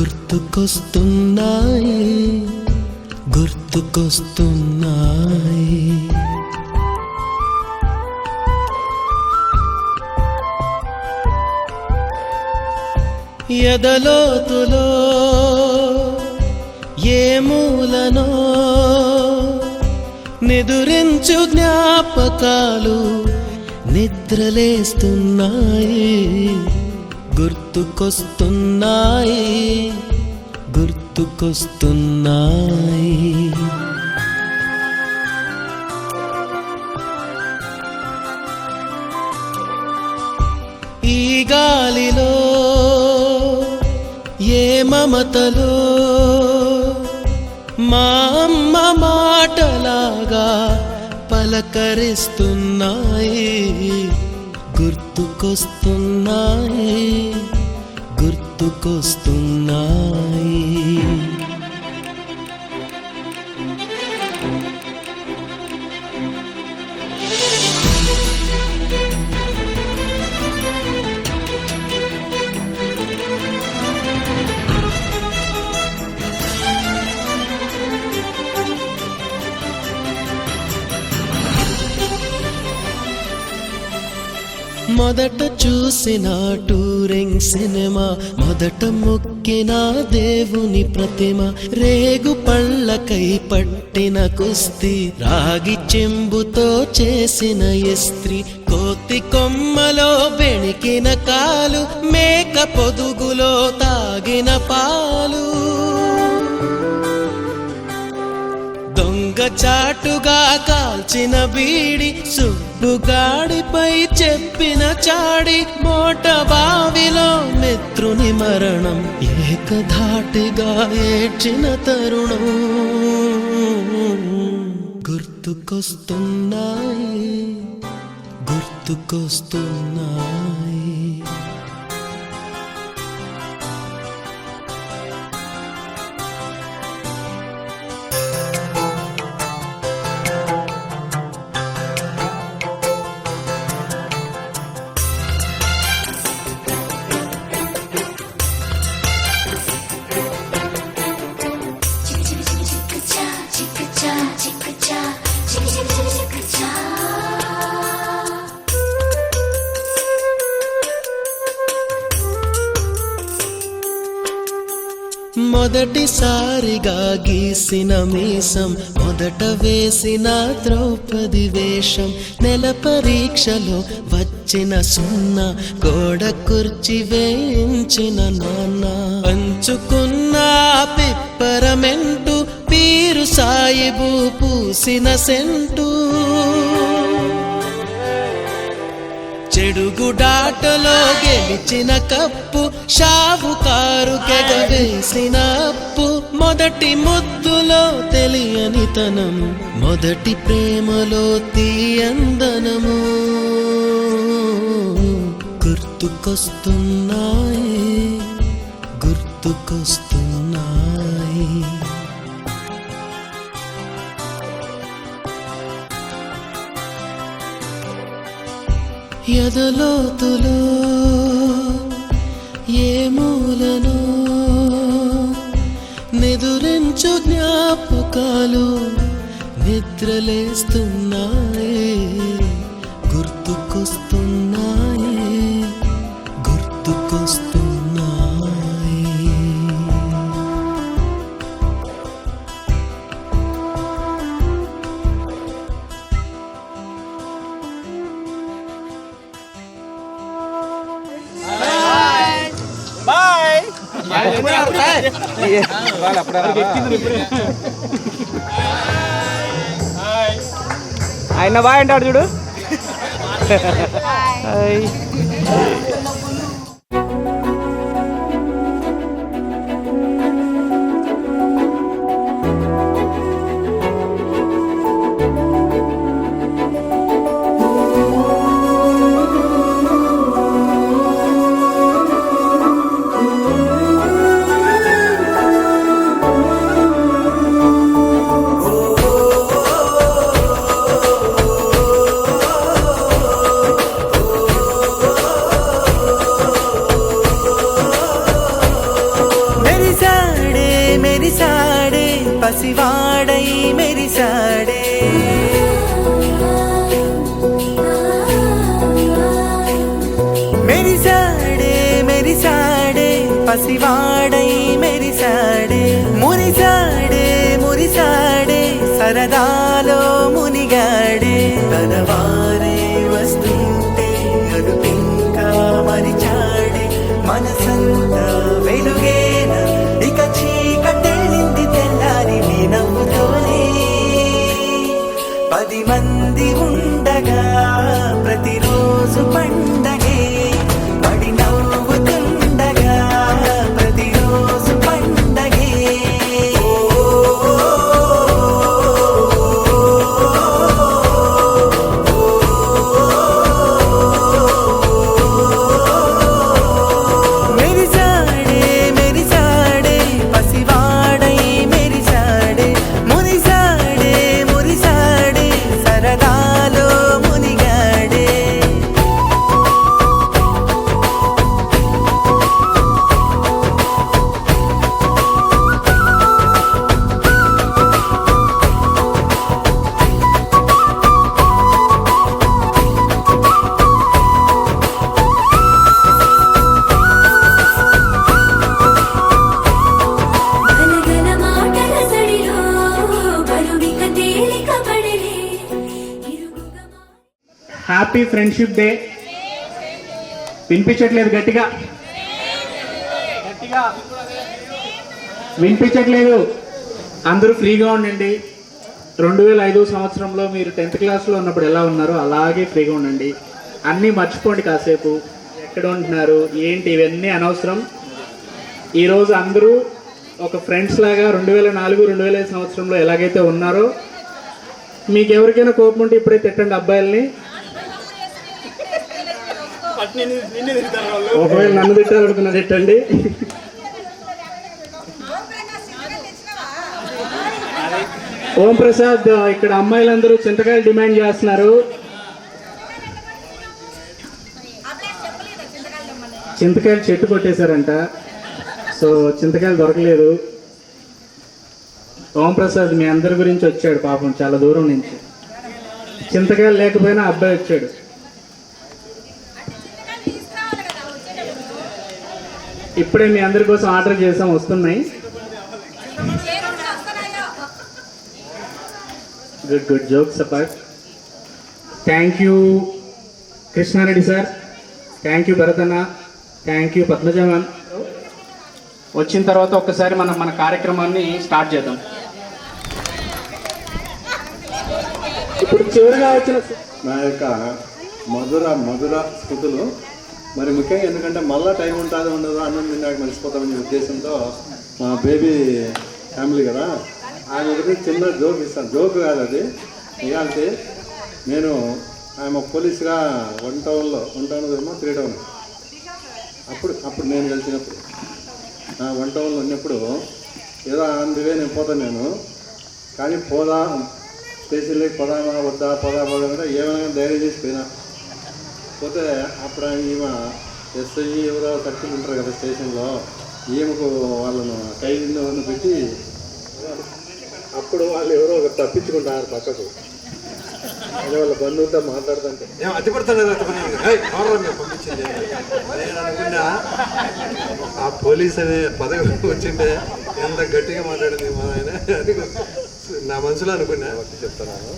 గుర్తుకొస్తున్నాయి గుర్తుకొస్తున్నాయి. ఎదలోతులో ఏ మూలనో నిదురించు జ్ఞాపకాలు నిద్రలేస్తున్నాయి గుర్తుకొస్తున్నాయి గుర్తుకొస్తున్నాయి. ఈ గాలిలో ఏ మమతలో మా అమ్మ మాటలాగా పలకరిస్తున్నాయి గుర్తుకొస్తున్నాయి గుర్తుకొస్తున్నాయి. మొదట చూసిన టూరింగ్ సినిమా, మొదట మొక్కిన దేవుని ప్రతిమ, రేగు పళ్ళకై పట్టిన కుస్తీ, రాగి చెంబుతో చేసిన ఇస్త్రీ, కోతి కొమ్మలో బెణికిన కాలు, మేక పొదుగులో తాగిన పాలు, దొంగ చాటుగా కాల్చిన బీడి, సుబ్బుగాడిపై చెప్పిన చాడి, మోట బావిలో మిత్రుని మరణం, ఏకధాటిగా ఏడ్చిన తరుణం గుర్తుకొస్తున్నాయి గుర్తుకొస్తున్నాయి. మొదటిసారిగా గీసిన మీసం, మొదట వేసిన ద్రౌపది వేషం, నెల పరీక్షలో వచ్చిన సున్నా, గోడ కుర్చీ వేయించిన నాన్న, పంచుకున్న పిప్పరమెంటు, పీరు సాయిబు పూసిన సెంటు, చెడుగుడాటలో గెలిచిన కప్పు, షావుకారు కెగవేసిన అప్పు, మొదటి ముద్దులో తెలియనితనం, మొదటి ప్రేమలో తీయందనము గుర్తుకొస్తున్నాయి గుర్తుకొస్తున్నాయి. ఎదలోతులో ఏ మూలనో నిదురించు జ్ఞాపకాలు నిద్రలేస్తున్నాయి గుర్తుకొస్తున్నాయి గుర్తుకొస్తున్నాయి. ఆయన బాయ్ అంటాడు చూడు. పసివాడై మెరిసాడే, మురిసాడే మురిసాడే, సరదాలో మునిగాడే. తన వారే వస్తుంటే అడుపింకా మరిచాడే, మనసంతా వెలుగేన ఇక చీకటెళ్ళింది తెల్లారి నీ నవ్వుతోనే. 10 మంది ఉండగా ప్రతిరోజు పండగే, పడి నవ్వుతుండగా ప్రతిరోజు పండగే. మెరిసాడే మెరిసాడే, పసివాడై మెరిసాడే, మురిసాడే మురిసాడే, సరదాలో మునిగాడే. గలగల మాటల సడిలో బరువిక తేలిక పడలే, ఇరుగుగా హ్యాపీ ఫ్రెండ్షిప్ డే. వినిపించట్లేదు గట్టిగా, గట్టిగా వినిపించట్లేదు. అందరూ ఫ్రీగా ఉండండి. 2005 సంవత్సరంలో మీరు 10th క్లాస్లో ఉన్నప్పుడు ఎలా ఉన్నారో అలాగే ఫ్రీగా ఉండండి. అన్నీ మర్చిపోండి కాసేపు. ఎక్కడ ఉంటున్నారు ఏంటి ఇవన్నీ అనవసరం. ఈరోజు అందరూ ఒక ఫ్రెండ్స్ లాగా 2004, 2005 సంవత్సరంలో ఎలాగైతే ఉన్నారో, మీకు ఎవరికైనా కోపం ఉంటే ఇప్పుడే తిట్టండి అబ్బాయిల్ని. ఒకవేళ నన్ను తిట్టాలనుకున్నా తిట్టండి. ఓం ప్రసాద్, ఇక్కడ అమ్మాయిలందరూ చింతకాయలు డిమాండ్ చేస్తున్నారు. చింతకాయలు చెట్టు కొట్టేశారంట, సో చింతకాయలు దొరకలేదు. ఓం ప్రసాద్ మీ అందరి గురించి వచ్చాడు పాపం, చాలా దూరం నుంచి. చింతకాయలు లేకపోయినా అబ్బాయి వచ్చాడు. ఇప్పుడే మీ అందరి కోసం ఆర్డర్ చేసాం, వస్తున్నాయి. Good good jokes apart. Thank you Krishna Reddy sir, thank you Bharatanna, thank you పద్మజమన్. వచ్చిన తర్వాత ఒక్కసారి మనం మన కార్యక్రమాన్ని స్టార్ట్ చేద్దాం. ఇప్పుడు చివరిగా వచ్చిన నా యొక్క మధుర స్థుతులు మరి ముఖ్యంగా ఎందుకంటే మళ్ళీ టైం ఉంటుంది ఉండదు, అన్నం తిన్నాక మర్చిపోతామనే ఉద్దేశంతో మా బేబీ ఫ్యామిలీ కదా, ఆయన ఒకటి చిన్న జోక్ ఇస్తాను. జోక్ కాదు అది, ఇలాంటి నేను ఆయన పోలీస్గా 1 టౌన్లో 3 టౌన్ అప్పుడు నేను కలిసినప్పుడు 1 టౌన్లో ఉన్నప్పుడు ఏదో అందువే నేను పోతాను నేను. కానీ స్టేషన్లోకి పోదామా వద్దా అంటే ఏమైనా ధైర్యం చేసి పోయినా. పోతే అప్పుడు ఈమె ఎస్ఐ ఎవరో సర్కిల్ ఉంటారు కదా స్టేషన్లో, ఈమెకు వాళ్ళను ఖైదీని పెట్టి అప్పుడు వాళ్ళు ఎవరో ఒకరు తప్పించుకుంటారు పక్కకు. అదే వాళ్ళ బంధువులతో మాట్లాడుతుంటే పంపించింది. నేను అనుకున్నా ఆ పోలీస్ అనే పదవి వచ్చింటే ఎంత గట్టిగా మాట్లాడింది మా ఆయన అది నా మనసులో అనుకున్నా. చెప్తున్నాను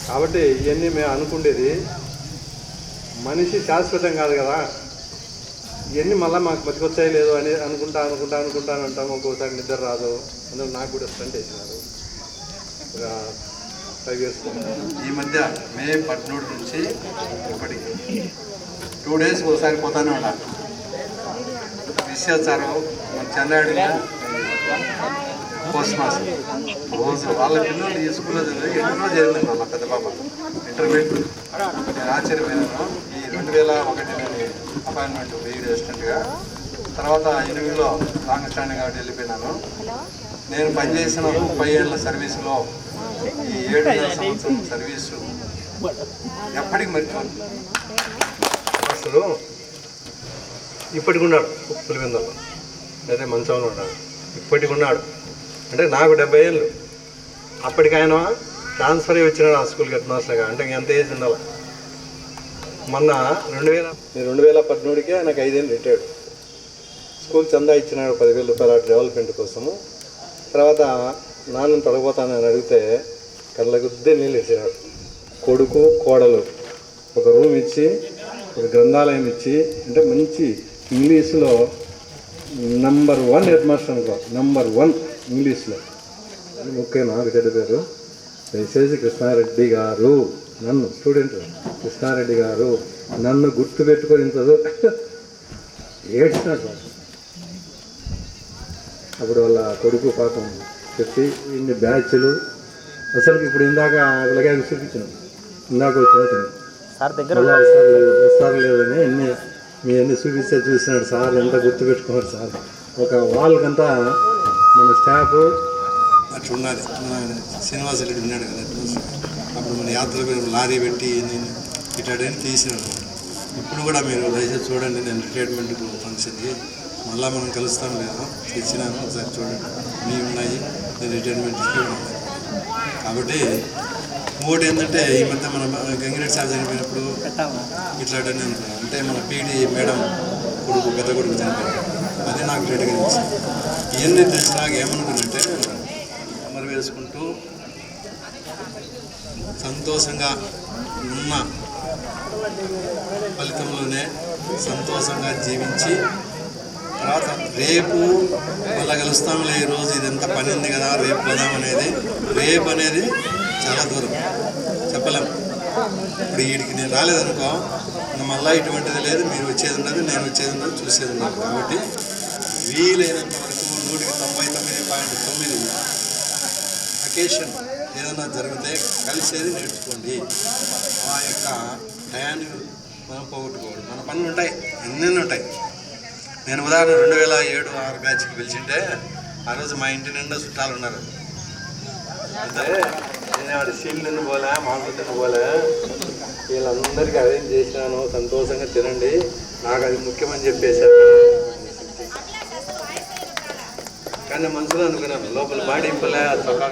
కాబట్టి ఇవన్నీ మేము అనుకుండేది. మనిషి శాశ్వతం కాదు కదా, ఇవన్నీ మళ్ళీ మాకు బతికొచ్చాయి లేదు అని అనుకుంటా అంటాము. ఒక్కోసారి నిద్ర రాదు. అందులో నాకు కూడా స్టంట్ వేసినారు. 5 years ఈ మధ్య మే 17 నుంచి ఇప్పటికి 2 days ఒకసారి పోతానే ఉండాలి. విశ్వాచారం మన చెన్నాడిగా పోస్ట్ మాస్టర్ రోజు వాళ్ళ పిల్లలు ఈ స్కూల్లో చదివి ఎన్నో జరిగిందండి. వాళ్ళ పెద్ద పాప ఇంటర్మీడియట్. నేను ఆశ్చర్యపోయాను. ఈ 2001 నేను అపాయింట్మెంట్ బీఈడీ అసిస్టెంట్గా, తర్వాత 8లో లాంగ్ స్టాండింగ్ కాబట్టి వెళ్ళిపోయినాను. నేను పనిచేసిన 30 ఏళ్ళ సర్వీసులో ఈ 7 సంవత్సరం సర్వీసు ఎప్పటికి మర్చిపోను. అసలు ఇప్పటికి ఉన్నాడు పులివెందులో, అదే మంచంలో ఉన్నాడు. ఇప్పటికి ఉన్నాడు అంటే నాకు 70 ఏళ్ళు. అప్పటికి ఆయన ట్రాన్స్ఫర్ అయ్యి వచ్చినాడు ఆ స్కూల్కి హెడ్ మాస్టర్గా. అంటే ఎంత ఏజ్ ఉండాలి. మొన్న 2013కే ఆయనకు 5 ఏళ్ళు రిటైర్డ్. స్కూల్ చందా ఇచ్చినాడు 10,000 రూపాయల డెవలప్మెంట్ కోసము. తర్వాత నాన్నని తొలగిపోతానని అడిగితే కళ్ళగుద్దే నీళ్ళు ఇచ్చినాడు. కొడుకు కోడలు ఒక రూమ్ ఇచ్చి, ఒక గ్రంథాలయం ఇచ్చి, అంటే మంచి ఇంగ్లీష్లో నంబర్ 1 హెడ్ మాస్టర్ అనుకో, నంబర్ 1 ఇంగ్లీష్లో. అది ముఖ్యం నాకు చెడ్డ పేరు. దయచేసి కృష్ణారెడ్డి గారు నన్ను, స్టూడెంట్ కృష్ణారెడ్డి గారు నన్ను గుర్తు పెట్టుకొని ఏడ్చినాడు. అప్పుడు వాళ్ళ కొడుకు పాపం చెప్పి ఇన్ని బ్యాచ్లు అసలు ఇప్పుడు ఇందాక ఇలాగే చూపించాను, ఇందాక వచ్చేసాను సార్ లేదని అన్ని చూపిస్తే చూసినాడు. సార్ ఎంత గుర్తు పెట్టుకున్నాడు సార్. ఒక వాళ్ళకంతా మన స్టాఫ్ అట్లా ఉన్నది. శ్రీనివాసరెడ్డి ఉన్నాడు కదా, అప్పుడు మన యాత్ర లారీ పెట్టి నేను ఇట్లాంటివన్నీ తీసినాను. ఇప్పుడు కూడా మీరు దయచేసి చూడండి, నేను రిటైర్మెంట్ ఫంక్షన్కి మళ్ళీ మనం కలుస్తాం లేదా తెచ్చినాను, ఒకసారి చూడండి. మీ ఉన్నాయి, నేను రిటైర్మెంట్కి ఉన్నాయి. కాబట్టి ఇంకోటి ఏంటంటే ఈ మధ్య మన గంగిరెడ్డి సార్ చనిపోయినప్పుడు ఇట్లాంటివన్నీ అంటే మన పీడి మేడం కొడుకు, పెద్ద కొడుకు చనిపోయాడు. అది నాకు లేట్గా తెలిసింది. ఇవన్నీ తెలిసి నాకు ఏమనుకున్నంటే అమరు వేసుకుంటూ సంతోషంగా ఉన్న ఫలితంలోనే సంతోషంగా జీవించి తర్వాత రేపు మళ్ళీ కలుస్తాంలే, ఈరోజు ఇదంతా పని ఉంది కదా రేపు పోదాం అనేది, రేపు అనేది చాలా దూరం చెప్పలేం. ఇప్పుడు వీడికి నేను రాలేదనుకో, మళ్ళీ ఇటువంటిది లేదు, మీరు వచ్చేది ఉండదు, నేను వచ్చేది ఉండదు, చూసేది ఉండదు. కాబట్టి వీలైనంత వరకు 199.9 అకేషన్ ఏదైనా జరిగితే కలిసేది నేర్చుకోండి. ఆ యొక్క టయాన్ని మనం పోగొట్టుకోవాలి. మన పనులు ఉంటాయి, ఎన్నెన్ని ఉంటాయి. నేను ఉదాహరణ 2007-06 బ్యాచ్కి పిలిచింటే ఆ రోజు మా ఇంటి నిండా చుట్టాలు ఉన్నారు. అంటే నేను షీల్డ్ని పోలే, మాంసത്തിന് పోలే, వీళ్ళందరికీ అరేంజ్ చేసినాను, సంతోషంగా తినండి, నాకు అది ముఖ్యమని చెప్పేశారు. కానీ మనసులో అనుకున్నాను, లోపల బాడీ ఇంపలే చొక్కా.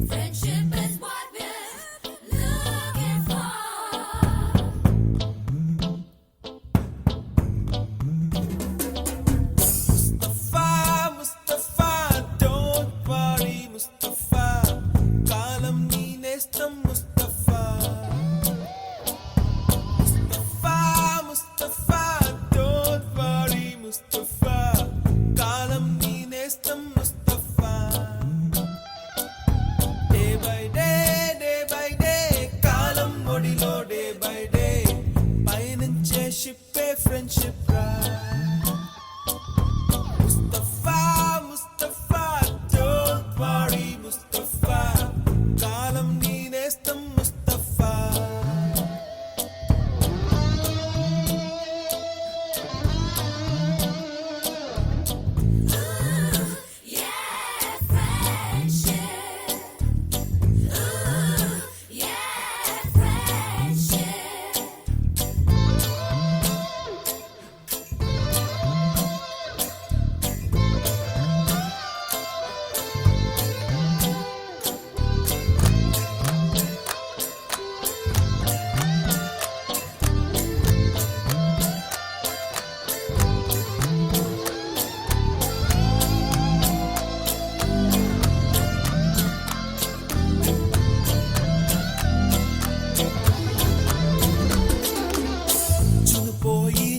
Friendship is what we're looking for. Mustafa, don't worry Mustafa, కాలం నీ నేస్తం Mustafa. Mustafa, don't worry Mustafa, కాలం నీ నేస్తం Mustafa. Day by day, కాలం ఒడిలో day by day, పయనించే షిప్పే ఫ్రెండ్షిప్ రా. Mustafa, don't worry Mustafa, కాలం నీ నేస్తం Mustafa.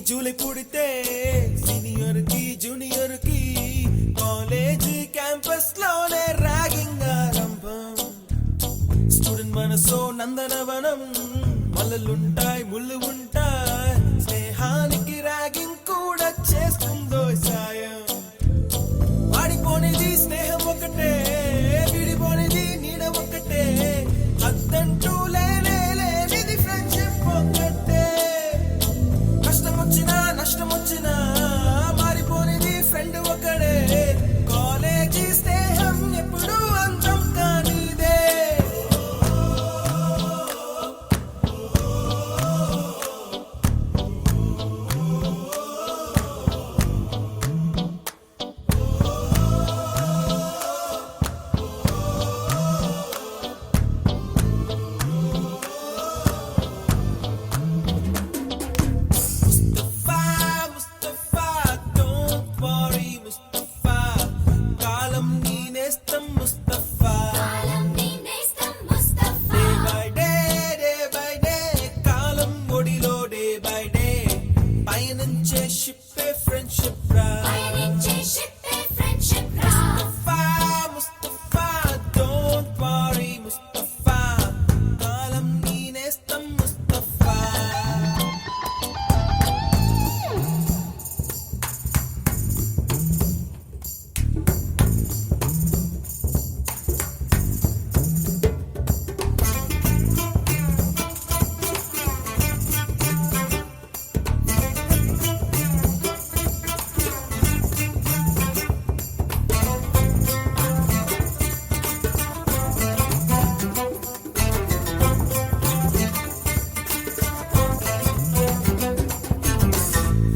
జూలై పుడితే సీనియర్ కి జూనియర్ కి కాలేజ్ క్యాంపస్ లోనే ర్యాగింగ్ ఆరంభం. స్టూడెంట్ మనసో నందనవనం, మల్లలుంటాయి ముళ్ళు ఉంటాయి, స్నేహానికి ర్యాగింగ్ కూడా చేస్తుందో సాయం. వాడిపోనేది స్నేహం ఒకటే, ఫ్రెండ్షిప్ రా పయనించే షిప్పే ఫ్రెండ్షిప్ రా ముస్తఫా డోంట్ వరీ ముస్తఫా కాలం నీ నేస్తం ముస్తఫా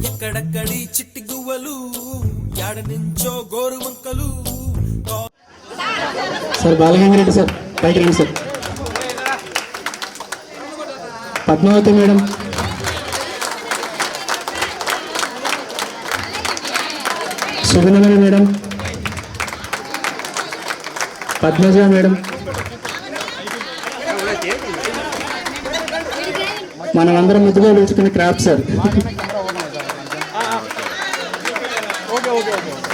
ఎక్కడక్కడి చిట్టి గువ్వలు యాడ నుంచో గోరు వంకలు సార్ బాలగంగారెడ్డి సార్ పైకి రండి sir. Padmavati madam, Sugunamani madam, Padmaja madam, మనమందరం ముద్దుగా పిలుచుకునే craft sir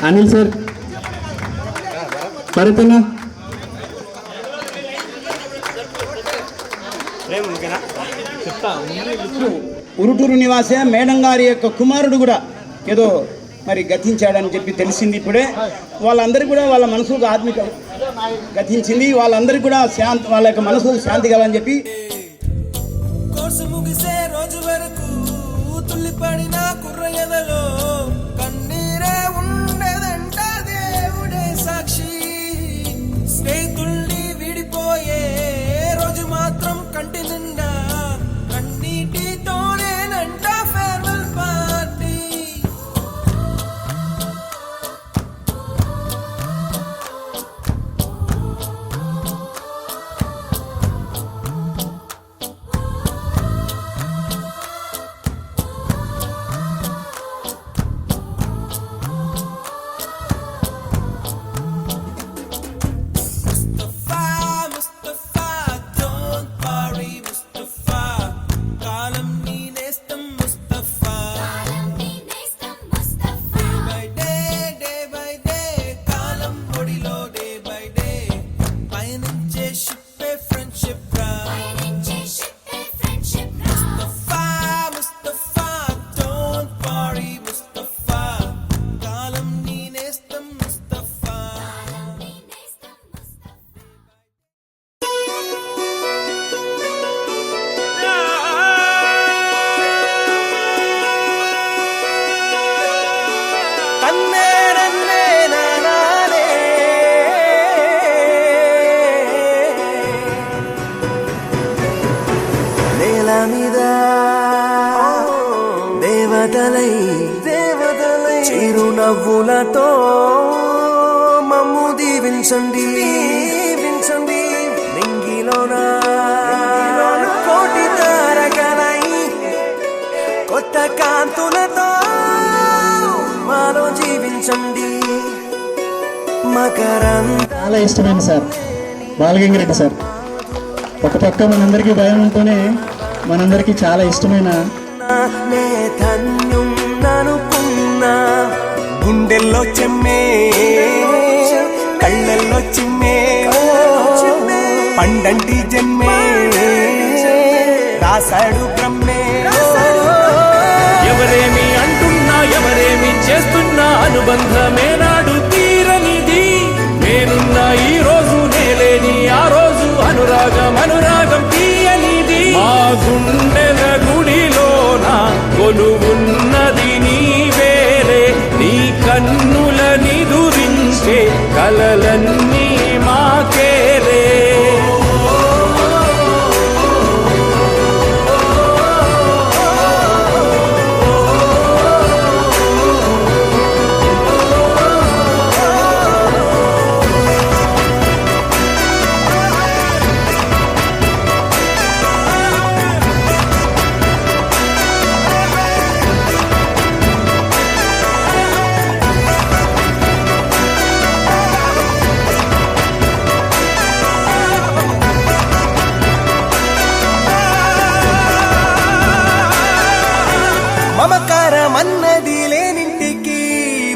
Anil sir, Bharatanna, Uruturu నివాసే మేడం గారి యొక్క కుమారుడు కూడా ఏదో మరి గతించాడని చెప్పి తెలిసింది ఇప్పుడే. వాళ్ళందరికీ కూడా వాళ్ళ మనసుకు ఆత్మిక గతించింది. వాళ్ళందరికీ కూడా శాంతి, వాళ్ళ యొక్క మనసుకు శాంతి కలని చెప్పి కోర్సు ముగిసే రోజు వరకు తుల్లిపడిన కుర్ర ఎదలో కన్నీరే ఉండదంట దేవుడే సాక్షి. స్నేహితుల్ని విడిపోయే రోజు మాత్రం కంటి నిండా కన్నీటితోనేనంట farewell party. Mustafa don't worry Mustafa కాలం నీ నేస్తం ముస్తఫా కాలం నీ నేస్తం ముస్తఫా డే బై డే కాలం ఒడిలో డే బై డే పయనించే షిప్పే ఫ్రెండ్షిప్ రా పయనించే షిప్పే ఫ్రెండ్షిప్ రా ముస్తఫా డోంట్ వరీ ముస్తఫా కాలం నీ నేస్తం ముస్తఫా నీ నేస్తం ముస్తఫా తన్నే నన్నే నానే నేల మీద దేవతలై చిరునవ్వులతో మమ్ము దీవించండి నింగిలోన కోటి తారకలై కొత్త కాంతులతో మాలో జీవించండి మకరంద చాలా ఇష్టమైన సార్ బాలగంగారెడ్డి సార్. ఒక పక్క మనందరికీ భయం ఉంటూనే మనందరికీ చాలా ఇష్టమైన నే ధన్యున్ననుకున్నా గుండెల్లో చెమ్మే కళ్ళల్లో చిమ్మే పండంటి జన్మే రాసాడు బ్రహ్మే. ఎవరేమి అంటున్నా ఎవరేమి చేస్తున్నా అనుబంధమే నాడు తీరనిది. నేనున్న ఈ రోజు నేలేని ఆ రోజు అనురాగం తీయనిది. మా గుండెల గుడిలోన కొలువున్నది నీవేలే. నీ కన్నుల నిదురించే కలలన్నీ మాకేలే.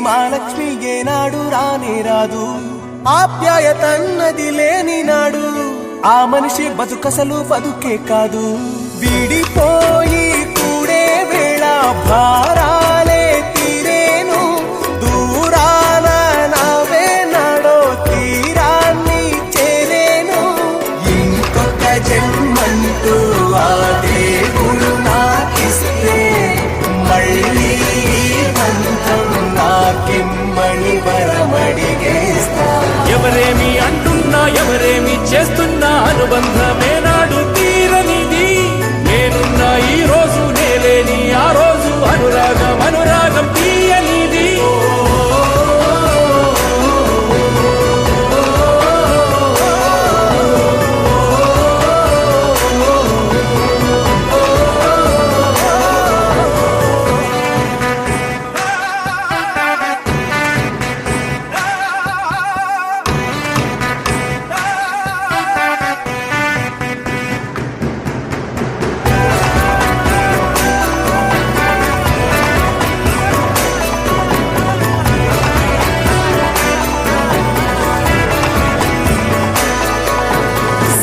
మహాలక్ష్మి ఏనాడు రానే రాదు. ఆప్యాయతన్నది లేని నాడు ఆ మనిషి బతుకసలు బతుకే కాదు. విడిపోయి కూడే వేళ భారాలే తీరేను, దూరాన నావే నాడో తీరాన్ని చేరేను. ఇంకొక జన్మంటూ ఆ దేవుడు నాకిస్తే మళ్ళీ బంధం నాకిమ్మని వరమడిగేస్తా. ఎవరేమి అంటున్నా ఎవరేమి చేస్తున్నా అనుబంధమే నాడు తీరనిది. నేనున్న ఈ రోజు నేలేని ఆ రోజు అనురాగం అనురాగం తీయనిది.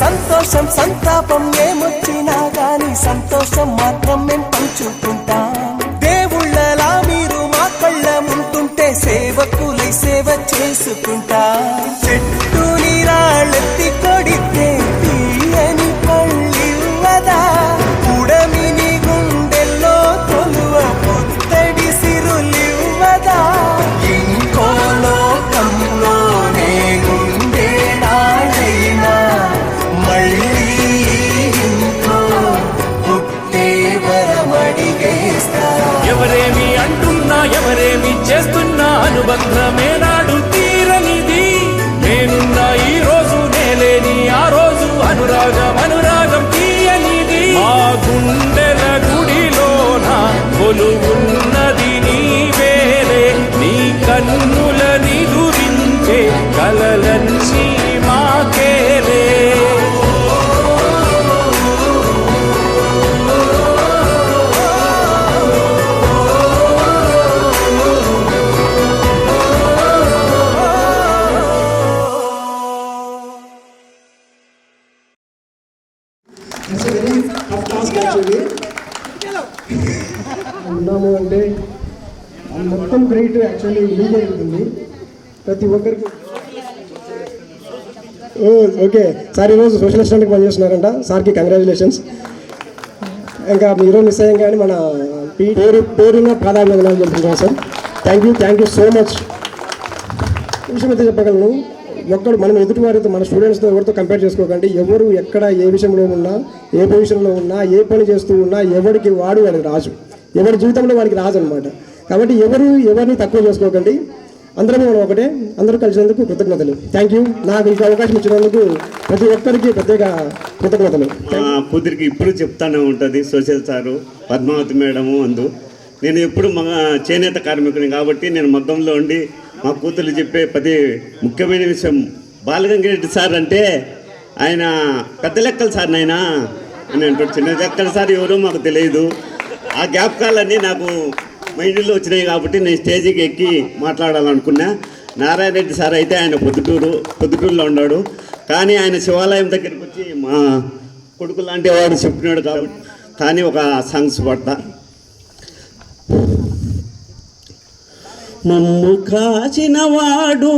సంతోషం సంతాపం ఏమొచ్చినా గాని సంతోషం మాత్రం మేం పంచుకుంటాం. దేవుళ్ళలా మీరు మా కళ్ళ ముంటుంటే సేవకులై సేవ చేసుకుంటా. చెట్టు నీరాళ్ళెత్తి కొడితే తీయని పళ్ళివ్వదా, ఉడమిని గుండెల్లో తొలువ పుత్తడి సిరులివ్వదా. ఇంకో లోకంలోనే గుండె నాడైనా మళ్ళీ ఇంకో పుట్టే వరమడిగేస్తా. ఎవరేమి అంటున్నా ఎవరేమి చేస్తున్నా అనుబంధమే నాడు తీరనిది. నేనున్న ఈ రోజు నేలేని ఆ రోజు అనురాగం అనురాగం తీయనిది. ఆ గుండెల గుడిలోన కొలువున్నది నీవేలే, నీ కన్నుల నిదురించే కలలన్నీ మాకేలే. ఉన్నాము అంటే మొత్తం క్రెడిట్ యాక్చువల్లీ లీక్ అవుతుంది ప్రతి ఒక్కరికి. ఓకే సార్, ఈరోజు సోషల్ అసిస్టెంట్కి పనిచేస్తున్నారంట. సార్కి కంగ్రాచులేషన్స్. ఇంకా మీరు మిస్ అయ్యాం కానీ మన పేరున్న ప్రాధాన్యతలు చెప్తున్నాం sir. Thank you so much. విషయం అయితే చెప్పగలను, ఒక్కడు మనం ఎదుటి వారితో మన స్టూడెంట్స్తో ఎవరితో కంపేర్ చేసుకోకండి. ఎవరు ఎక్కడ ఏ విషయంలో ఉన్నా, ఏ పొజిషన్లో ఉన్నా, ఏ పని చేస్తూ ఉన్నా ఎవరికి వాడు వాడికి రాజు, ఎవరి జీవితంలో వాడికి రాజు అనమాట. కాబట్టి ఎవరిని తక్కువ చేసుకోకండి. అందరం మనం ఒకటే. అందరూ కలిసినందుకు కృతజ్ఞతలు. Thank you. నాకు ఇంకా అవకాశం ఇచ్చినందుకు ప్రతి ఒక్కరికి ప్రత్యేక కృతజ్ఞతలు. కూతురికి ఇప్పుడు చెప్తానే ఉంటుంది సోషల్ సారు, పద్మావతి మేడము అందు. నేను ఎప్పుడు చేనేత కార్మికుని కాబట్టి నేను మగ్గంలో ఉండి మా కూతురు చెప్పే ప్రతి ముఖ్యమైన విషయం, బాలగంగారెడ్డి సార్ అంటే ఆయన పెద్ద లెక్కలు సార్ నాయన అని అంటాడు. చిన్న లెక్కల సార్ ఎవరో మాకు తెలియదు. ఆ జ్ఞాపకాలన్నీ నాకు మైండ్లో వచ్చినాయి కాబట్టి నేను స్టేజీకి ఎక్కి మాట్లాడాలనుకున్నా. నారాయణ రెడ్డి సార్ అయితే ఆయన పొద్దుటూరులో ఉన్నాడు, కానీ ఆయన శివాలయం దగ్గరికి వచ్చి మా కొడుకు లాంటి వాడు చెప్పినాడు కాబట్టి. కానీ ఒక సాంగ్స్ పడతా. మమ్ము కాచినవాడు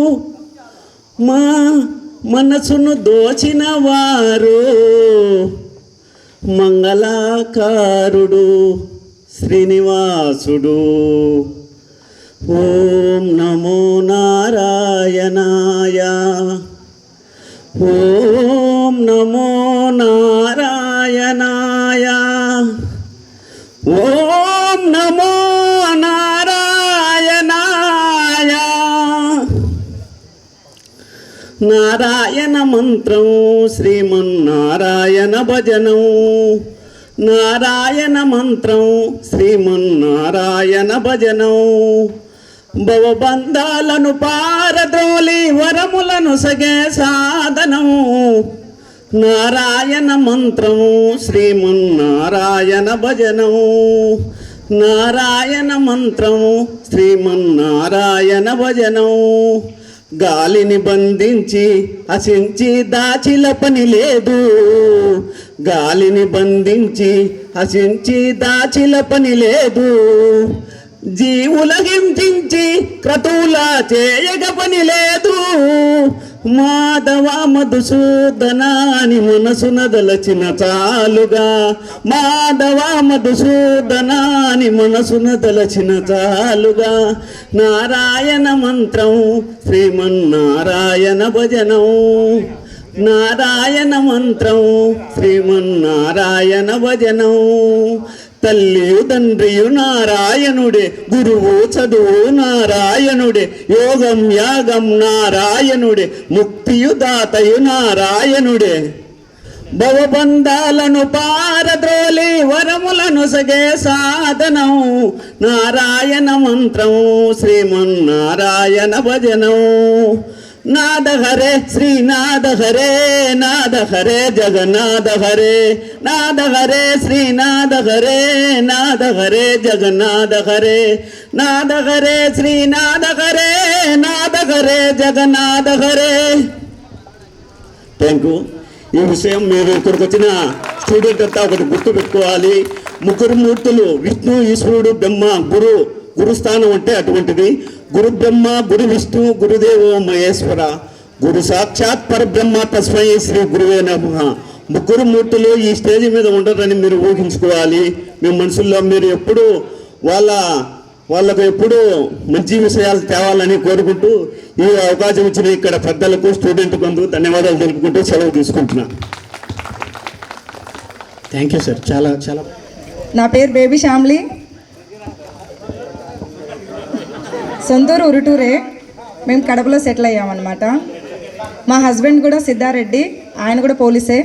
మా మనసును దోచినవారు మంగళాకారుడు శ్రీనివాసుడు. ఓం నమో నారాయణాయ, ఓం నమో నారాయణాయ, ఓం నమో నారాయణాయ. నారాయణ మంత్రం శ్రీమన్నారాయణ భజనం, నారాయణ మంత్రం శ్రీమన్నారాయణ భజనం. భవబంధాలను పారద్రోలి వరములను సగే సాధనం. నారాయణ మంత్రం శ్రీమన్నారాయణ భజనం, నారాయణ మంత్రము శ్రీమన్నారాయణ భజనం గాలిని బంధించి హసించి దాచిల పని లేదు గాలిని బంధించి హసించి దాచిల పని లేదు జీవుల హింసించి క్రతువులా చేయగ పని లేదు మాధవ మధుసూదనాని మనసున దలచిన చాలుగా మాధవ మధుసూదనాని మనసున దలచిన చాలుగా నారాయణ మంత్రం శ్రీమన్నారాయణ భజనం నారాయణ మంత్రం శ్రీమన్నారాయణ భజనం తల్లియు తండ్రియు నారాయణుడే గురువు చదువు నారాయణుడే యోగం యాగం నారాయణుడే ముక్తియు దాతయు నారాయణుడే భవబంధాలను పారద్రోలి వరములను సగే సాధనం నారాయణ మంత్రం శ్రీమన్నారాయణ భజనం నాద హరే శ్రీనాథ హరే నాద హరే జగన్నాథ హరే నాద హరే శ్రీనాథ హరే నాద హరే జగన్నాథ హరే నాద హరే శ్రీనాథ హరే నాద హరే జగన్నాథ హరే. Thank you. ఈ విషయం మీరు ఇక్కడికి వచ్చిన స్టూడెంట్ అంతా ఒకటి గుర్తుపెట్టుకోవాలి. ముగ్గురు మూర్తులు విష్ణు ఈశ్వరుడు బ్రహ్మ గురుస్థానం అంటే అటువంటిది. గురు బ్రహ్మ గురు విష్ణు గురుదేవో మహేశ్వర గురు సాక్షాత్ పరబ్రహ్మ తస్మై శ్రీ గురువే నమః. ముగ్గురు మూర్తులు ఈ స్టేజ్ మీద ఉండరని మీరు ఊహించుకోవాలి. మీ మనసుల్లో మీరు ఎప్పుడు వాళ్ళకు ఎప్పుడూ మంచి విషయాలు తేవాలని కోరుకుంటూ ఈ అవకాశం ఇచ్చిన ఇక్కడ పెద్దలకు స్టూడెంట్కు అందుకు ధన్యవాదాలు తెలుపుకుంటూ సెలవు తీసుకుంటున్నా. Thank you sir. చాలా చాలా. నా పేరు బేబీ శ్యామ్లీ, సొంతూరు ఉరుటూరే. మేము కడపలో సెటిల్ అయ్యామన్నమాట. మా హస్బెండ్ కూడా సిద్ధారెడ్డి, ఆయన కూడా పోలీసే.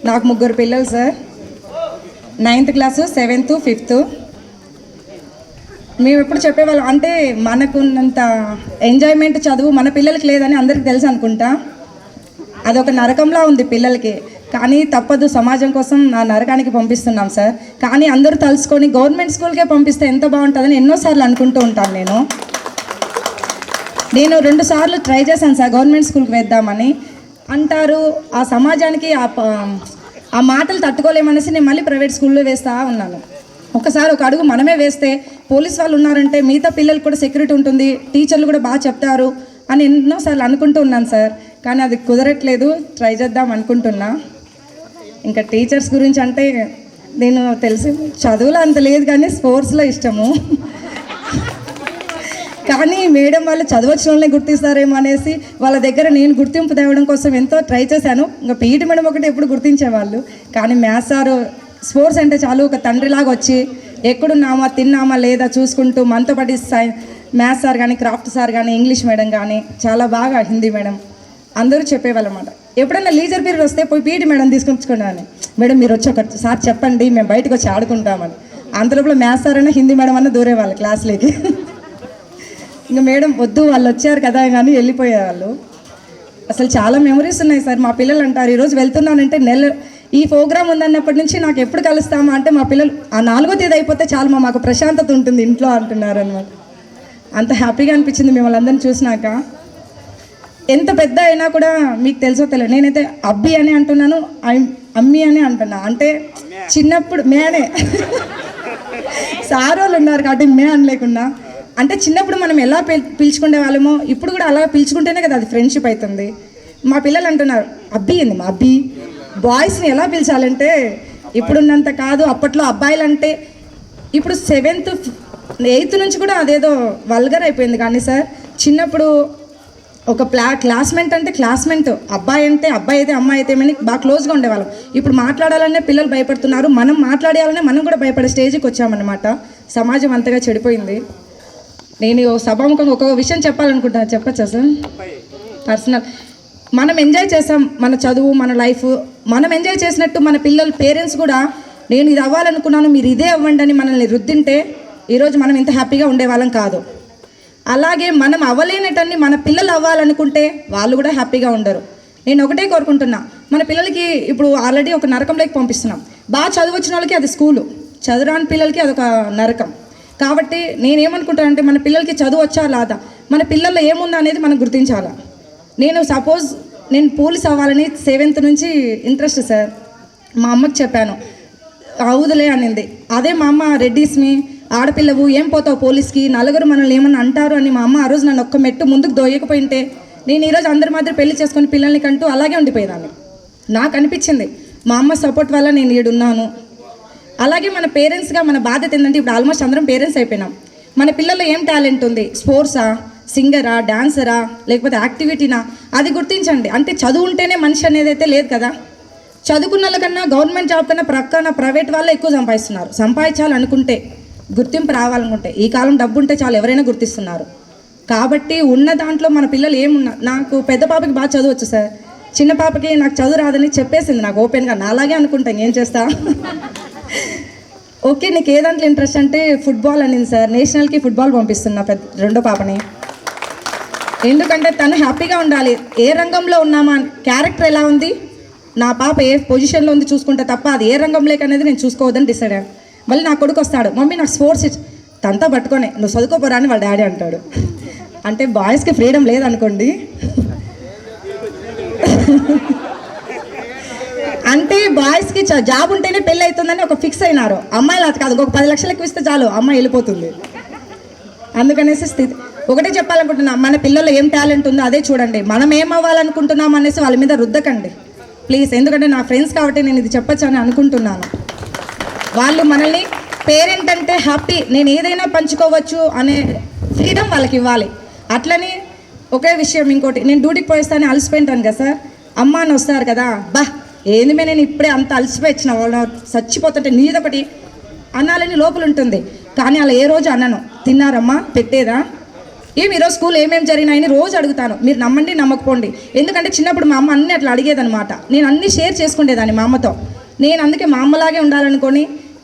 నాకు 3 పిల్లలు sir. 9th class, 7th, 5th. మేము ఎప్పుడు చెప్పేవాళ్ళం అంటే మనకున్నంత ఎంజాయ్మెంట్ చదువు మన పిల్లలకి లేదని అందరికీ తెలుసు అనుకుంటా. అదొక నరకంలా ఉంది పిల్లలకి, కానీ తప్పదు, సమాజం కోసం ఆ నరకానికి పంపిస్తున్నాం సార్. కానీ అందరూ తలుచుకొని గవర్నమెంట్ స్కూల్కే పంపిస్తే ఎంత బాగుంటుందని ఎన్నోసార్లు అనుకుంటూ ఉంటాను. నేను 2 సార్లు ట్రై చేశాను సార్ గవర్నమెంట్ స్కూల్కి వేద్దామని. అంటారు ఆ సమాజానికి ఆ మాటలు తట్టుకోలేమనేసి నేను మళ్ళీ ప్రైవేట్ స్కూల్లో వేస్తూ ఉన్నాను. ఒకసారి ఒక అడుగు మనమే వేస్తే పోలీస్ వాళ్ళు ఉన్నారంటే మిగతా పిల్లలకు కూడా సెక్యూరిటీ ఉంటుంది, టీచర్లు కూడా బాగా చెప్తారు అని ఎన్నోసార్లు అనుకుంటూ ఉన్నాను సార్. కానీ అది కుదరట్లేదు. ట్రై చేద్దాం అనుకుంటున్నా. ఇంకా టీచర్స్ గురించి అంటే నేను తెలిసి చదువులో అంత లేదు కానీ స్పోర్ట్స్లో ఇష్టము. కానీ మేడం వాళ్ళు చదవచ్చిన వాళ్ళని గుర్తిస్తారేమో అనేసి వాళ్ళ దగ్గర నేను గుర్తింపు తేవడం కోసం ఎంతో ట్రై చేశాను. ఇంకా పీఈటీ మేడం ఒకటి ఎప్పుడు గుర్తించేవాళ్ళు, కానీ మ్యాథ్స్ సార్ స్పోర్ట్స్ అంటే చాలు ఒక తండ్రిలాగా వచ్చి ఎక్కడున్నామా తిన్నామా లేదా చూసుకుంటూ మనతో పాటు మ్యాథ్స్ సార్ కానీ క్రాఫ్ట్ సార్ కానీ ఇంగ్లీష్ మేడం కానీ చాలా బాగా, హిందీ మేడం అందరూ చెప్పేవాళ్ళు అన్నమాట. ఎప్పుడైనా లీజర్ పీరియడ్ వస్తే పోయి పీఈటీ మేడం తీసుకొచ్చుకున్నాను. మేడం మీరు వచ్చి ఒకసారి చెప్పండి, మేము బయటకు వచ్చి ఆడుకుంటామని. అంతలోపల మ్యాథ్స్ సార్ అయినా హిందీ మేడం అన్న దూరేవాళ్ళు క్లాస్లోకి. ఇంకా మేడం వద్దు వాళ్ళు వచ్చారు కదా కానీ వెళ్ళిపోయేవాళ్ళు. అసలు చాలా మెమరీస్ ఉన్నాయి సార్. మా పిల్లలు అంటారు ఈరోజు వెళ్తున్నానంటే ఈ ప్రోగ్రామ్ ఉందన్నప్పటి నుంచి నాకు ఎప్పుడు కలుస్తామా అంటే మా పిల్లలు ఆ 4వ తేదీ అయిపోతే చాలు మాకు ప్రశాంతత ఉంటుంది ఇంట్లో అంటున్నారు అనమాట. అంత హ్యాపీగా అనిపించింది మిమ్మల్ని అందరిని చూసినాక. ఎంత పెద్ద అయినా కూడా మీకు తెలుసో తెలియదు, నేనైతే అబ్బి అని అంటున్నాను, అమ్మి అని అంటున్నా. అంటే చిన్నప్పుడు మేనే సార్ వాళ్ళు ఉన్నారు కాబట్టి మే అనలేకుండా, అంటే చిన్నప్పుడు మనం ఎలా పిలుచుకునే వాళ్ళమో ఇప్పుడు కూడా అలా పిలుచుకుంటేనే కదా అది ఫ్రెండ్షిప్ అవుతుంది. మా పిల్లలు అంటున్నారు అబ్బి ఏంది మా అబ్బి. బాయ్స్ని ఎలా పిలిచాలంటే ఇప్పుడున్నంత కాదు. అప్పట్లో అబ్బాయిలు అంటే ఇప్పుడు 7th 8th నుంచి కూడా అదేదో వల్గర్ అయిపోయింది. కానీ సార్ చిన్నప్పుడు ఒక క్లాస్మేట్ అంటే క్లాస్మేట్, అబ్బాయి అంటే అబ్బాయి అయితే అమ్మాయి అయితే ఏమని బాగా క్లోజ్గా ఉండేవాళ్ళం. ఇప్పుడు మాట్లాడాలనే పిల్లలు భయపడుతున్నారు, మనం మాట్లాడాలనే మనం కూడా భయపడే స్టేజ్కి వచ్చామన్నమాట. సమాజం అంతగా చెడిపోయింది. నేను సభాముఖంగా ఒక విషయం చెప్పాలనుకుంటున్నాను, చెప్పచ్చా సార్? పర్సనల్. మనం ఎంజాయ్ చేసాం మన చదువు, మన లైఫ్ మనం ఎంజాయ్ చేసినట్టు మన పిల్లలు పేరెంట్స్ కూడా నేను ఇది అవ్వాలనుకున్నాను మీరు ఇదే అవ్వండి అని మనల్ని రుద్దింటే ఈరోజు మనం ఇంత హ్యాపీగా ఉండేవాళ్ళం కాదు. అలాగే మనం అవ్వలేనటన్ని మన పిల్లలు అవ్వాలనుకుంటే వాళ్ళు కూడా హ్యాపీగా ఉండరు. నేను ఒకటే కోరుకుంటున్నా, మన పిల్లలకి ఇప్పుడు ఆల్రెడీ ఒక నరకంలోకి పంపిస్తున్నాం. బాగా చదువు వచ్చిన వాళ్ళకి అది స్కూలు, చదువురాని పిల్లలకి అదొక నరకం. కాబట్టి నేనేమనుకుంటానంటే మన పిల్లలకి చదువు వచ్చా లేదా, మన పిల్లల్లో ఏముందా అనేది మనం గుర్తించాలా. నేను పోలీస్ అవ్వాలని 7th నుంచి ఇంట్రెస్ట్ సార్. మా అమ్మకి చెప్పాను, అవుదులే అనింది. అదే మా అమ్మ రెడ్డిస్మి, ఆడపిల్లవు ఏం పోతావు పోలీస్కి, నలుగురు మనల్ని ఏమన్నా అంటారు అని మా అమ్మ ఆ రోజు నన్ను ఒక్క మెట్టు ముందుకు దోయకపోయింటే నేను ఈరోజు అందరి మాదిరి పెళ్లి చేసుకొని పిల్లల్ని కంటూ అలాగే ఉండిపోయేదాన్ని. నాకు అనిపించింది మా అమ్మ సపోర్ట్ వల్ల నేను ఈడున్నాను. అలాగే మన పేరెంట్స్గా మన బాధ్యత ఏంటంటే, ఇప్పుడు ఆల్మోస్ట్ అందరం పేరెంట్స్ అయిపోయినాం. మన పిల్లల్లో ఏం టాలెంట్ ఉంది, స్పోర్ట్సా, సింగరా, డాన్సరా, లేకపోతే యాక్టివిటీనా, అది గుర్తించండి. అంటే చదువు ఉంటేనే మనిషి అనేది అయితే లేదు కదా. చదువుకున్న వాళ్ళకన్నా గవర్నమెంట్ జాబ్ కన్నా ప్రక్కన ప్రైవేట్ వాళ్ళే ఎక్కువ సంపాదిస్తున్నారు. సంపాదించాలనుకుంటే, గుర్తింపు రావాలనుకుంటే, ఈ కాలం డబ్బు ఉంటే చాలు ఎవరైనా గుర్తిస్తున్నారు. కాబట్టి ఉన్న దాంట్లో మన పిల్లలు ఏమున్నా, నాకు పెద్ద పాపకి బాగా చదవచ్చు సార్, చిన్న పాపకి నాకు చదువు రాదని చెప్పేసింది నాకు ఓపెన్గా. నా అలాగే అనుకుంటాను, ఏం చేస్తా. ఓకే, నీకు ఏ దాంట్లో ఇంట్రెస్ట్ అంటే ఫుట్బాల్ అనింది సార్. నేషనల్కి ఫుట్బాల్ పంపిస్తున్నా రెండో పాపని. ఎందుకంటే తను హ్యాపీగా ఉండాలి. ఏ రంగంలో ఉన్నామా, క్యారెక్టర్ ఎలా ఉంది, నా పాప ఏ పొజిషన్లో ఉంది చూసుకుంటే తప్ప అది ఏ రంగంలోకి అనేది నేను చూసుకోవద్దని డిసైడ్ అయ్యాను. మళ్ళీ నా కొడుకు వస్తాడు, మమ్మీ నాకు స్పోర్ట్స్ తనతో పట్టుకొని నువ్వు చదువుకోపోరా అని వాళ్ళ డాడీ అంటాడు. అంటే బాయ్స్కి ఫ్రీడమ్ లేదనుకోండి. అంటే బాయ్స్కి జాబ్ ఉంటేనే పెళ్ళి అవుతుందని ఒక ఫిక్స్ అయినారు. అమ్మాయిలు అది కాదు, ఒక 10 లక్షలు ఎక్కువ ఇస్తే చాలు అమ్మాయి వెళ్ళిపోతుంది. అందుకనేసి స్థితి ఒకటే చెప్పాలనుకుంటున్నా, మన పిల్లల్లో ఏం టాలెంట్ ఉందో అదే చూడండి. మనం ఏం అవ్వాలనుకుంటున్నాం అనేసి వాళ్ళ మీద రుద్దకండి ప్లీజ్. ఎందుకంటే నా ఫ్రెండ్స్ కాబట్టి నేను ఇది చెప్పచ్చు అని అనుకుంటున్నాను. వాళ్ళు మనల్ని పేరెంట్ అంటే హ్యాపీ, నేను ఏదైనా పంచుకోవచ్చు అనే ఫ్రీడమ్ వాళ్ళకి ఇవ్వాలి. అట్లని ఒకే విషయం ఇంకోటి, నేను డ్యూటీకి పోయిస్తాను అలసిపోయింటాను కదా సార్, అమ్మ అని వస్తారు కదా, బా ఏందిమే నేను ఇప్పుడే అంత అలసిపోయి వచ్చిన వాళ్ళు చచ్చిపోతుంటే నీదొకటి అనాలని లోపల ఉంటుంది. కానీ అలా ఏ రోజు అన్నాను, తిన్నారమ్మా పెట్టేదా, ఏమి ఈరోజు స్కూల్ ఏమేమి జరిగినాయని రోజు అడుగుతాను. మీరు నమ్మండి నమ్మకపోండి. ఎందుకంటే చిన్నప్పుడు మా అమ్మ అన్నీ అట్లా అడిగేదనమాట. నేను అన్నీ షేర్ చేసుకునేదాన్ని మా అమ్మతో. నేను అందుకే మా అమ్మలాగే ఉండాలనుకొని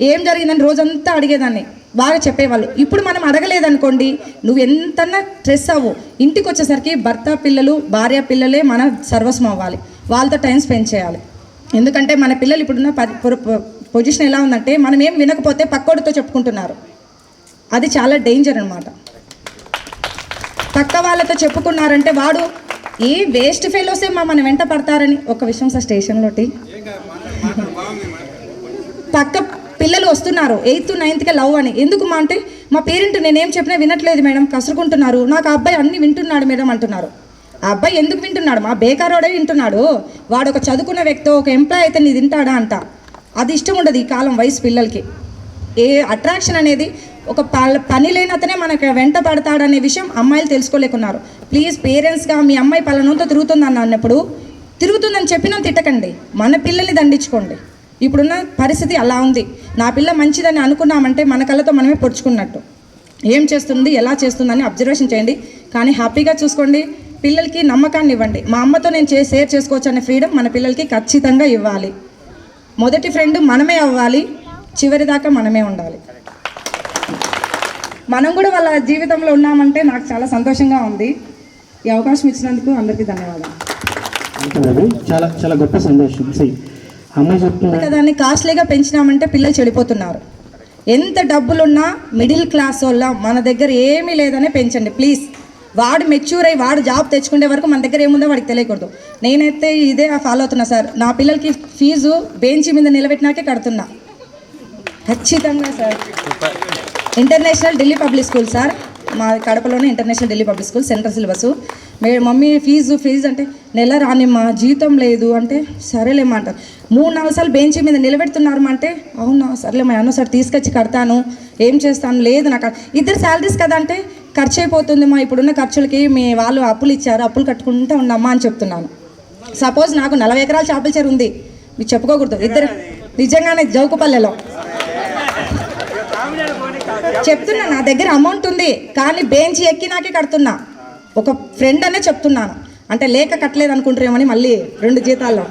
ఏం జరిగిందని రోజంతా అడిగేదాన్ని, బాగా చెప్పేవాళ్ళు. ఇప్పుడు మనం అడగలేదనుకోండి, నువ్వు ఎంతన్నా స్ట్రెస్ అవ్వు, ఇంటికి వచ్చేసరికి భర్త పిల్లలు భార్య పిల్లలే మన సర్వస్వం అవ్వాలి, వాళ్ళతో టైం స్పెండ్ చేయాలి. ఎందుకంటే మన పిల్లలు ఇప్పుడున్న పొజిషన్ ఎలా ఉందంటే, మనం ఏం వినకపోతే పక్కోడితో చెప్పుకుంటున్నారు. అది చాలా డేంజర్ అనమాట. పక్క వాళ్ళతో చెప్పుకున్నారంటే వాడు ఏ వేస్ట్ ఫెలోసే మన వెంట పడతారని. ఒక విషయం సార్, స్టేషన్లోటి పక్క పిల్లలు వస్తున్నారు 8th 9th లవ్ అని. ఎందుకు మా అంటే, మా పేరెంట్ నేనేం చెప్పినా వినట్లేదు మేడం, కసురుకుంటున్నారు, నాకు ఆ అబ్బాయి అన్నీ వింటున్నాడు మేడం అంటున్నారు. ఆ అబ్బాయి ఎందుకు వింటున్నాడు, మా బేకారోడే వింటున్నాడు. వాడు ఒక చదువుకున్న వ్యక్తి, ఒక ఎంప్లాయ్ అయితే నీ తింటాడా అంట. అది ఇష్టం ఉండదు ఈ కాలం వయసు పిల్లలకి. ఏ అట్రాక్షన్ అనేది, ఒక పని లేనతనే మనకు వెంట పడతాడనే విషయం అమ్మాయిలు తెలుసుకోలేకున్నారు. ప్లీజ్ పేరెంట్స్గా మీ అమ్మాయి పలానంతో తిరుగుతుందని అన్నప్పుడు, తిరుగుతుందని చెప్పినా తిట్టకండి, మన పిల్లల్ని దండించుకోండి. ఇప్పుడున్న పరిస్థితి అలా ఉంది. నా పిల్ల మంచిదని అనుకున్నామంటే మన కళ్ళతో మనమే పొడుచుకున్నట్టు. ఏం చేస్తుంది, ఎలా చేస్తుందని అబ్జర్వేషన్ చేయండి, కానీ హ్యాపీగా చూసుకోండి. పిల్లలకి నమ్మకాన్ని ఇవ్వండి. మా అమ్మతో నేను షేర్ చేసుకోవచ్చు అనే ఫ్రీడమ్ మన పిల్లలకి ఖచ్చితంగా ఇవ్వాలి. మొదటి ఫ్రెండ్ మనమే అవ్వాలి, చివరి దాకా మనమే ఉండాలి. మనం కూడా వాళ్ళ జీవితంలో ఉన్నామంటే నాకు చాలా సంతోషంగా ఉంది. ఈ అవకాశం ఇచ్చినందుకు అందరికీ ధన్యవాదాలు. చాలా చాలా గొప్ప సంతోషం. అమ్మాయి చెప్తున్నా దాన్ని కాస్ట్లీగా పెంచినామంటే పిల్లలు చెడిపోతున్నారు. ఎంత డబ్బులున్నా మిడిల్ క్లాస్ వల్ల మన దగ్గర ఏమీ లేదనే పెంచండి ప్లీజ్. వాడు మెచ్యూర్ అయ్యి వాడు జాబ్ తెచ్చుకునే వరకు మన దగ్గర ఏముందో వాడికి తెలియకూడదు. నేనైతే ఇదే ఫాలో అవుతున్నా సార్. నా పిల్లలకి ఫీజు బెంచ్ మీద నిలబెట్టినాకే కడుతున్నా ఖచ్చితంగా sir. International Delhi public school sir, మా కడపలోనే international Delhi public school, central syllabus. Mummy fees అంటే నెల రానిమ్మా, జీతం లేదు అంటే సరేలేమ్మా అంటారు. 3-4 సార్లు బెంచ్ మీద నిలబెడుతున్నారమ్మా అంటే అవునా సరేలేమ్మా అన్నోసారి తీసుకొచ్చి కడతాను, ఏం చేస్తాను, లేదు నాకు ఇద్దరు శాలరీస్ కదా అంటే ఖర్చు అయిపోతుంది మా, ఇప్పుడున్న ఖర్చులకి మీ వాళ్ళు అప్పులు ఇచ్చారు, అప్పులు కట్టుకుంటూ ఉండమ్మా అని చెప్తున్నాను. సపోజ్ నాకు 40 ఎకరాల చేపల చెరువు ఉంది, మీకు చెప్పుకోకూడదు, ఇద్దరు నిజంగానే జౌకుపల్లెలో చెప్తున్నా, నా దగ్గర అమౌంట్ ఉంది కానీ బెంచ్ ఎక్కినాకే కడుతున్నా. ఒక ఫ్రెండ్ అనే చెప్తున్నాను, అంటే లేక కట్టలేదు అనుకుంటారేమని మళ్ళీ 2 జీతాల్లో.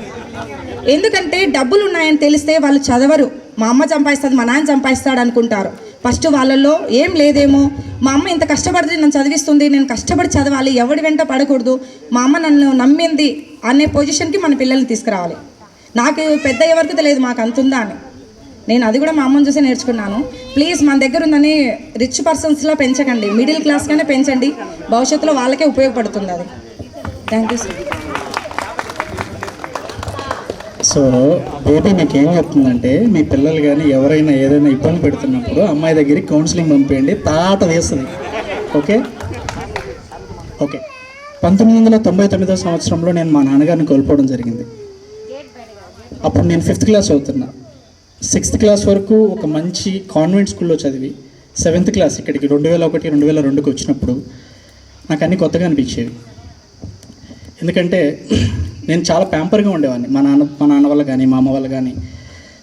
ఎందుకంటే డబ్బులు ఉన్నాయని తెలిస్తే వాళ్ళు చదవరు. మా అమ్మ సంపాదిస్తుంది, మా నాన్న సంపాదిస్తాడు అనుకుంటారు. ఫస్ట్ వాళ్ళల్లో ఏం లేదేమో, మా అమ్మ ఇంత కష్టపడుతుంది నన్ను చదివిస్తుంది, నేను కష్టపడి చదవాలి, ఎవడి వెంట పడకూడదు, మా అమ్మ నన్ను నమ్మింది అనే పొజిషన్కి మన పిల్లల్ని తీసుకురావాలి. నాకు పెద్ద ఎవరికి తెలియదు మాకు అంతుందా అని. నేను అది కూడా మా అమ్మని చూసి నేర్చుకున్నాను. ప్లీజ్ మన దగ్గర ఉందని రిచ్ పర్సన్స్లో పెంచకండి, మిడిల్ క్లాస్గానే పెంచండి, భవిష్యత్తులో వాళ్ళకే ఉపయోగపడుతుంది అది. Thank you sir. So baby మీకు ఏం చెప్తుందంటే, మీ పిల్లలు కానీ ఎవరైనా ఏదైనా ఇబ్బంది పెడుతున్నప్పుడు అమ్మాయి దగ్గరికి కౌన్సిలింగ్ పంపేయండి, తాట వేస్తుంది. ఓకే ఓకే 1999 సంవత్సరంలో నేను మా నాన్నగారిని కోల్పోవడం జరిగింది. అప్పుడు నేను 5th క్లాస్ చదువుతున్నా. 6th క్లాస్ వరకు ఒక మంచి కాన్వెంట్ స్కూల్లో చదివి 7th క్లాస్ ఇక్కడికి 2001, 2002కి వచ్చినప్పుడు నాకు అన్నీ కొత్తగా అనిపించేవి. ఎందుకంటే నేను చాలా ప్యాంపర్గా ఉండేవాడిని మా నాన్న వల్ల కానీ మా అమ్మ వల్ల కానీ.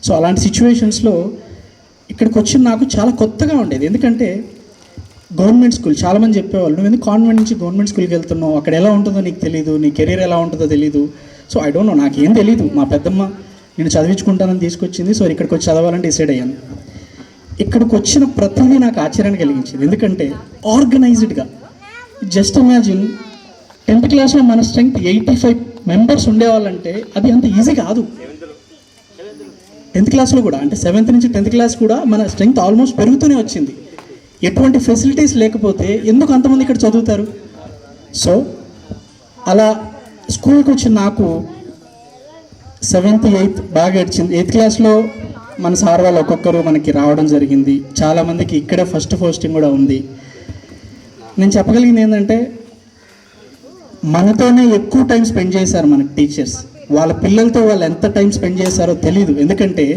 సో అలాంటి సిచ్యువేషన్స్లో ఇక్కడికి వచ్చి నాకు చాలా కొత్తగా ఉండేది. ఎందుకంటే గవర్నమెంట్ స్కూల్, చాలామంది చెప్పేవాళ్ళు నువ్వు ఎందుకు కాన్వెంట్ నుంచి గవర్నమెంట్ స్కూల్కి వెళ్తున్నావు, అక్కడ ఎలా ఉంటుందో నీకు తెలీదు, నీ కెరీర్ ఎలా ఉంటుందో తెలీదు. సో ఐ డోంట్ నో, నాకేం తెలీదు. మా పెద్దమ్మ నేను చదివించుకుంటానని తీసుకొచ్చింది. సో ఇక్కడికి వచ్చి చదవాలని డిసైడ్ అయ్యాను. ఇక్కడికి వచ్చిన ప్రతిదీ నాకు ఆశ్చర్యాన్ని కలిగించింది. ఎందుకంటే ఆర్గనైజ్డ్గా, జస్ట్ ఇమాజిన్ 10th క్లాస్లో మన స్ట్రెంగ్త్ 85 మెంబర్స్ ఉండేవాళ్ళంటే అది అంత ఈజీ కాదు. 10th క్లాస్లో కూడా, అంటే 7th నుంచి 10th క్లాస్ కూడా మన స్ట్రెంగ్త్ ఆల్మోస్ట్ పెరుగుతూనే వచ్చింది. ఎటువంటి ఫెసిలిటీస్ లేకపోతే ఎందుకు అంతమంది ఇక్కడ చదువుతారు? సో అలా స్కూల్కి వచ్చిన నాకు 7th, 8th బాగా గడిచింది. 8th క్లాస్లో మన సార్ వాళ్ళు ఒక్కొక్కరు మనకి రావడం జరిగింది. చాలామందికి ఇక్కడే ఫస్ట్ పోస్టింగ్ కూడా ఉంది. నేను చెప్పగలిగింది ఏంటంటే, మనతోనే ఎక్కువ టైం స్పెండ్ చేశారు మన టీచర్స్. వాళ్ళ పిల్లలతో వాళ్ళు ఎంత టైం స్పెండ్ చేశారో తెలీదు. ఎందుకంటే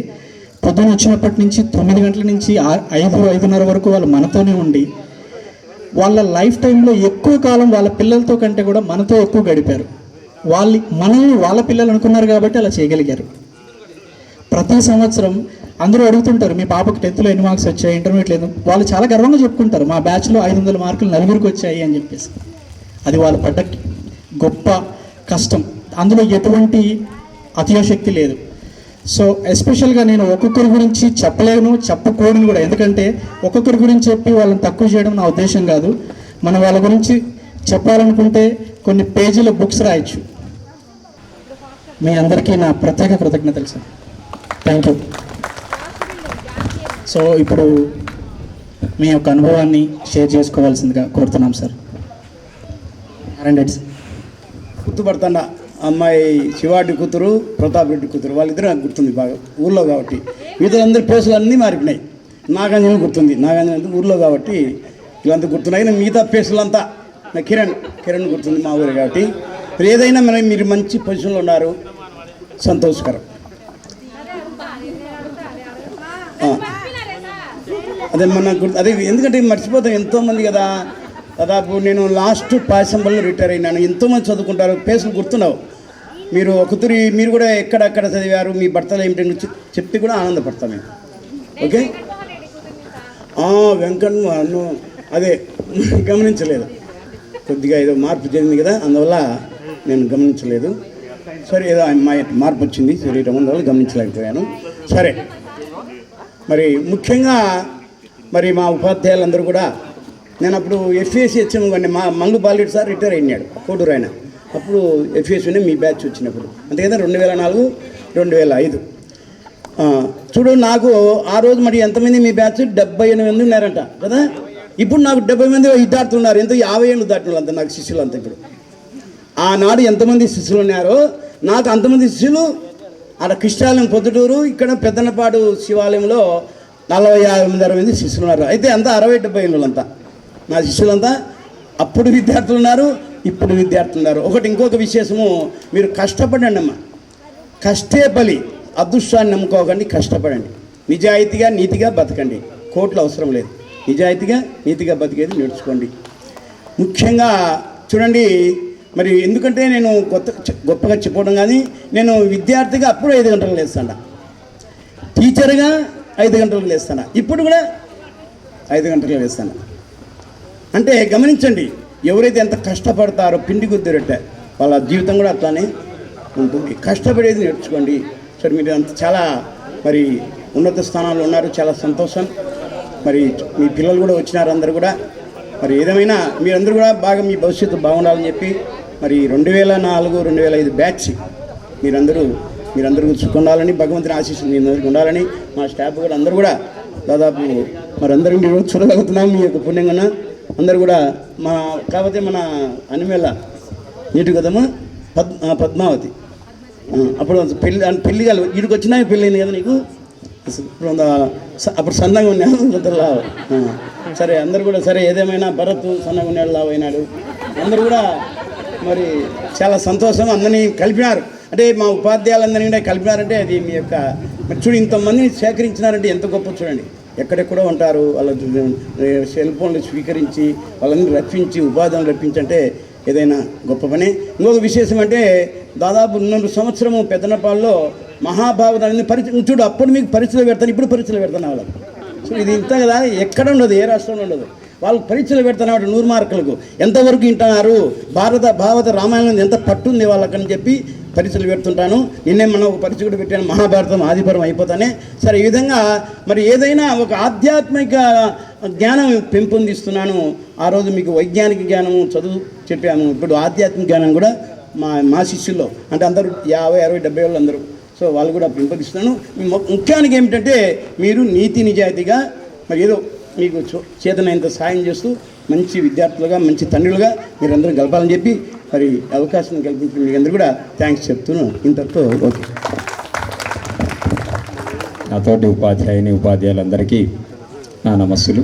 పొద్దున వచ్చినప్పటి నుంచి 9 గంటల నుంచి 5:30 వరకు వాళ్ళు మనతోనే ఉండి వాళ్ళ లైఫ్ టైంలో ఎక్కువ కాలం వాళ్ళ పిల్లలతో కంటే కూడా మనతో ఎక్కువ గడిపారు. మనల్ని వాళ్ళ పిల్లలు అనుకున్నారు కాబట్టి అలా చేయగలిగారు. ప్రతి సంవత్సరం అందరూ అడుగుతుంటారు, మీ పాపకు 10th ఎన్ని మార్క్స్ వచ్చాయి, ఇంటర్మీడియట్ లేదు. వాళ్ళు చాలా గర్వంగా చెప్పుకుంటారు, మా బ్యాచ్లో 500 మార్కులు 4 వచ్చాయి అని చెప్పేసి. అది వాళ్ళు పడ్డ గొప్ప కష్టం, అందులో ఎటువంటి అతిశక్తి లేదు. సో ఎస్పెషల్గా నేను ఒక్కొక్కరి గురించి చెప్పలేను, చెప్పకూడను కూడా. ఎందుకంటే ఒక్కొక్కరి గురించి చెప్పి వాళ్ళని తక్కువ చేయడం నా ఉద్దేశం కాదు. మనం వాళ్ళ గురించి చెప్పాలనుకుంటే కొన్ని పేజీల బుక్స్ రాయొచ్చు. మీ అందరికీ నా ప్రత్యేక కృతజ్ఞతలు సార్. Thank you. సో ఇప్పుడు మీ యొక్క అనుభవాన్ని షేర్ చేసుకోవాల్సిందిగా కోరుతున్నాం సార్. గుర్తుపడుతున్నా, అమ్మాయి శివారెడ్డి కూతురు, ప్రతాప్ రెడ్డి కూతురు, వాళ్ళిద్దరూ నాకు గుర్తుంది బాగా, ఊళ్ళో కాబట్టి. మిగతాలందరి పేసులు అన్నీ మారిపోయినాయి. నాగాంజనం గుర్తుంది, నాగాంజనం ఊళ్ళో కాబట్టి వీళ్ళంతా గుర్తున్నాయి. మిగతా పేసులంతా కిరణ్ గుర్తుంది, మా ఊరు కాబట్టి. ఏదైనా మీరు మంచి పొజిషన్లో ఉన్నారు, సంతోషకరం. అదే అదే ఎందుకంటే మర్చిపోతాం ఎంతోమంది కదా. దాదాపు నేను లాస్ట్ పాయసంబల్లో రిటైర్ అయినాను. ఎంతోమంది చదువుకుంటారు, పేసులు గుర్తున్నావు. మీరు ఒకతురి మీరు కూడా ఎక్కడెక్కడ చదివారు, మీ భర్తలు ఏమిటని చెప్తే కూడా ఆనందపడతాం మేము. ఓకే, వెంకట్ అదే గమనించలేదు, కొద్దిగా ఏదో మార్పు జరిగింది కదా, అందువల్ల నేను గమనించలేదు. సరే, ఏదో మార్పు వచ్చింది శరీరం, అందువల్ల గమనించలేకపోయాను. సరే, మరి ముఖ్యంగా మరి మా ఉపాధ్యాయులందరూ కూడా, నేను అప్పుడు ఎఫ్ఏసి వచ్చాము కానీ మంగు బాలరెడ్డి సార్ రిటైర్ అయినాడు, కోటూరు ఆయన. అప్పుడు ఎఫ్ఏసీనే మీ బ్యాచ్ వచ్చినప్పుడు, అంతే కదా, 2004, 2005. చూడు, నాకు ఆ రోజు మరి ఎంతమంది మీ బ్యాచ్ 78 మంది ఉన్నారంట కదా. ఇప్పుడు నాకు 70 మంది దాటుతున్నారు. ఎంతో 50 ఏళ్ళు దాటిన అంత నాకు శిష్యులు అంతా. ఇప్పుడు ఆనాడు ఎంతమంది శిష్యులు ఉన్నారో నాకు అంతమంది శిష్యులు. ఆడ కృష్ణాలయం పొద్దుటూరు, ఇక్కడ పెద్దనపాడు శివాలయంలో 40-50 మంది శిష్యులు ఉన్నారు. అయితే అంతా 60-70 ఏళ్ళు అంతా నా శిష్యులంతా. అప్పుడు విద్యార్థులు ఉన్నారు, ఇప్పుడు విద్యార్థులు ఉన్నారు. ఇంకొక విశేషము, మీరు కష్టపడండి అమ్మా, కష్టే బలి. అదృష్టాన్ని నమ్ముకోకండి, కష్టపడండి. నిజాయితీగా నీతిగా బతకండి, కోట్లు అవసరం లేదు. నిజాయితీగా నీతిగా బతికేది నేర్చుకోండి. ముఖ్యంగా చూడండి, మరి ఎందుకంటే నేను గొప్పగా చెప్పడం కానీ, నేను విద్యార్థిగా అప్పుడు 5 గంటలకు లేస్తాను, టీచర్గా 5 గంటలకు లేస్తాను, ఇప్పుడు కూడా 5 గంటలకు లేస్తాను. అంటే గమనించండి, ఎవరైతే ఎంత కష్టపడతారో పిండి కొద్ది రొట్టె, వాళ్ళ జీవితం కూడా అట్లానే ఉంటుంది. కష్టపడేది నేర్చుకోండి. సరే, మీరు అంత చాలా మరి ఉన్నత స్థానాల్లో ఉన్నారు, చాలా సంతోషం. మరి మీ పిల్లలు కూడా వచ్చినారు, అందరూ కూడా. మరి ఏదేమైనా మీరందరూ కూడా బాగా మీ భవిష్యత్తు బాగుండాలని చెప్పి, మరి 2004, 2005 బ్యాచ్ మీరందరూ సుఖం ఉండాలని, భగవంతుని ఆశీస్సులు మీ అందరికీ ఉండాలని, మా స్టాఫ్ కూడా అందరూ కూడా దాదాపు మరి అందరం ఈరోజు చూడగలుగుతున్నాం మీ యొక్క పుణ్యంగా. అందరు కూడా కాకపోతే మన అనిమేళ నీటి కదమ్మా పద్మావతి అప్పుడు పెళ్ళి కాదు వీడికి వచ్చినా పెళ్ళి అయింది కదా నీకు. అప్పుడు సన్నగా ఉన్నాడు సరే అందరు కూడా సరే ఏదేమైనా భరత్ సన్నగా ఉన్నాడు లావు అయినాడు. అందరు కూడా మరి చాలా సంతోషం అందరినీ కలిపినారు. అంటే మా ఉపాధ్యాయులందరినీ కూడా కలిపినారంటే అది మీ యొక్క మరి చూడు ఇంతమందిని సేకరించినారంటే ఎంత గొప్ప చూడండి. ఎక్కడెక్కడో ఉంటారు వాళ్ళ సెల్ ఫోన్లు స్వీకరించి వాళ్ళని రప్పించి ఉపాధ్యాయులు రప్పించంటే ఏదైనా గొప్ప పని. ఇంకొక విశేషం అంటే దాదాపు 2 సంవత్సరము పెద్దనపాల్లో మహాభారతాన్ని చూడు అప్పుడు మీకు పరీక్షలు పెడతాను ఇప్పుడు పరీక్షలు పెడతాను వాళ్ళకి. సో ఇది ఇంత కదా ఎక్కడ ఉండదు ఏ రాష్ట్రంలో ఉండదు. వాళ్ళకి పరీక్షలు పెడతాను 100 మార్కులకు ఎంతవరకు వింటున్నారు భారత రామాయణం ఎంత పట్టుంది వాళ్ళకని చెప్పి పరీక్షలు పెడుతుంటాను. నిన్నే మనం ఒక పరీక్ష కూడా పెట్టాను మహాభారతం ఆదిపరం అయిపోతానే. సరే ఈ విధంగా మరి ఏదైనా ఒక ఆధ్యాత్మిక జ్ఞానం పెంపొందిస్తున్నాను. ఆ రోజు మీకు వైజ్ఞానిక జ్ఞానము చదువు చెప్పాము. ఇప్పుడు ఆధ్యాత్మిక జ్ఞానం కూడా మా శిష్యుల్లో అంటే అందరూ 50, 60, 70 వాళ్ళు అందరూ. సో వాళ్ళు కూడా పెంపొందిస్తున్నాను. ముఖ్యానికి ఏమిటంటే మీరు నీతి నిజాయితీగా మరి ఏదో మీకు చేతనైనంత సాయం చేస్తూ మంచి విద్యార్థులుగా మంచి తండ్రులుగా మీరందరూ గలపాలని చెప్పి మరి అవకాశం కల్పించిన మీకు అందరూ కూడా థ్యాంక్స్ చెప్తున్నాను. ఇంతతో ఓకే. నాతోటి ఉపాధ్యాయులందరికీ నా నమస్సులు.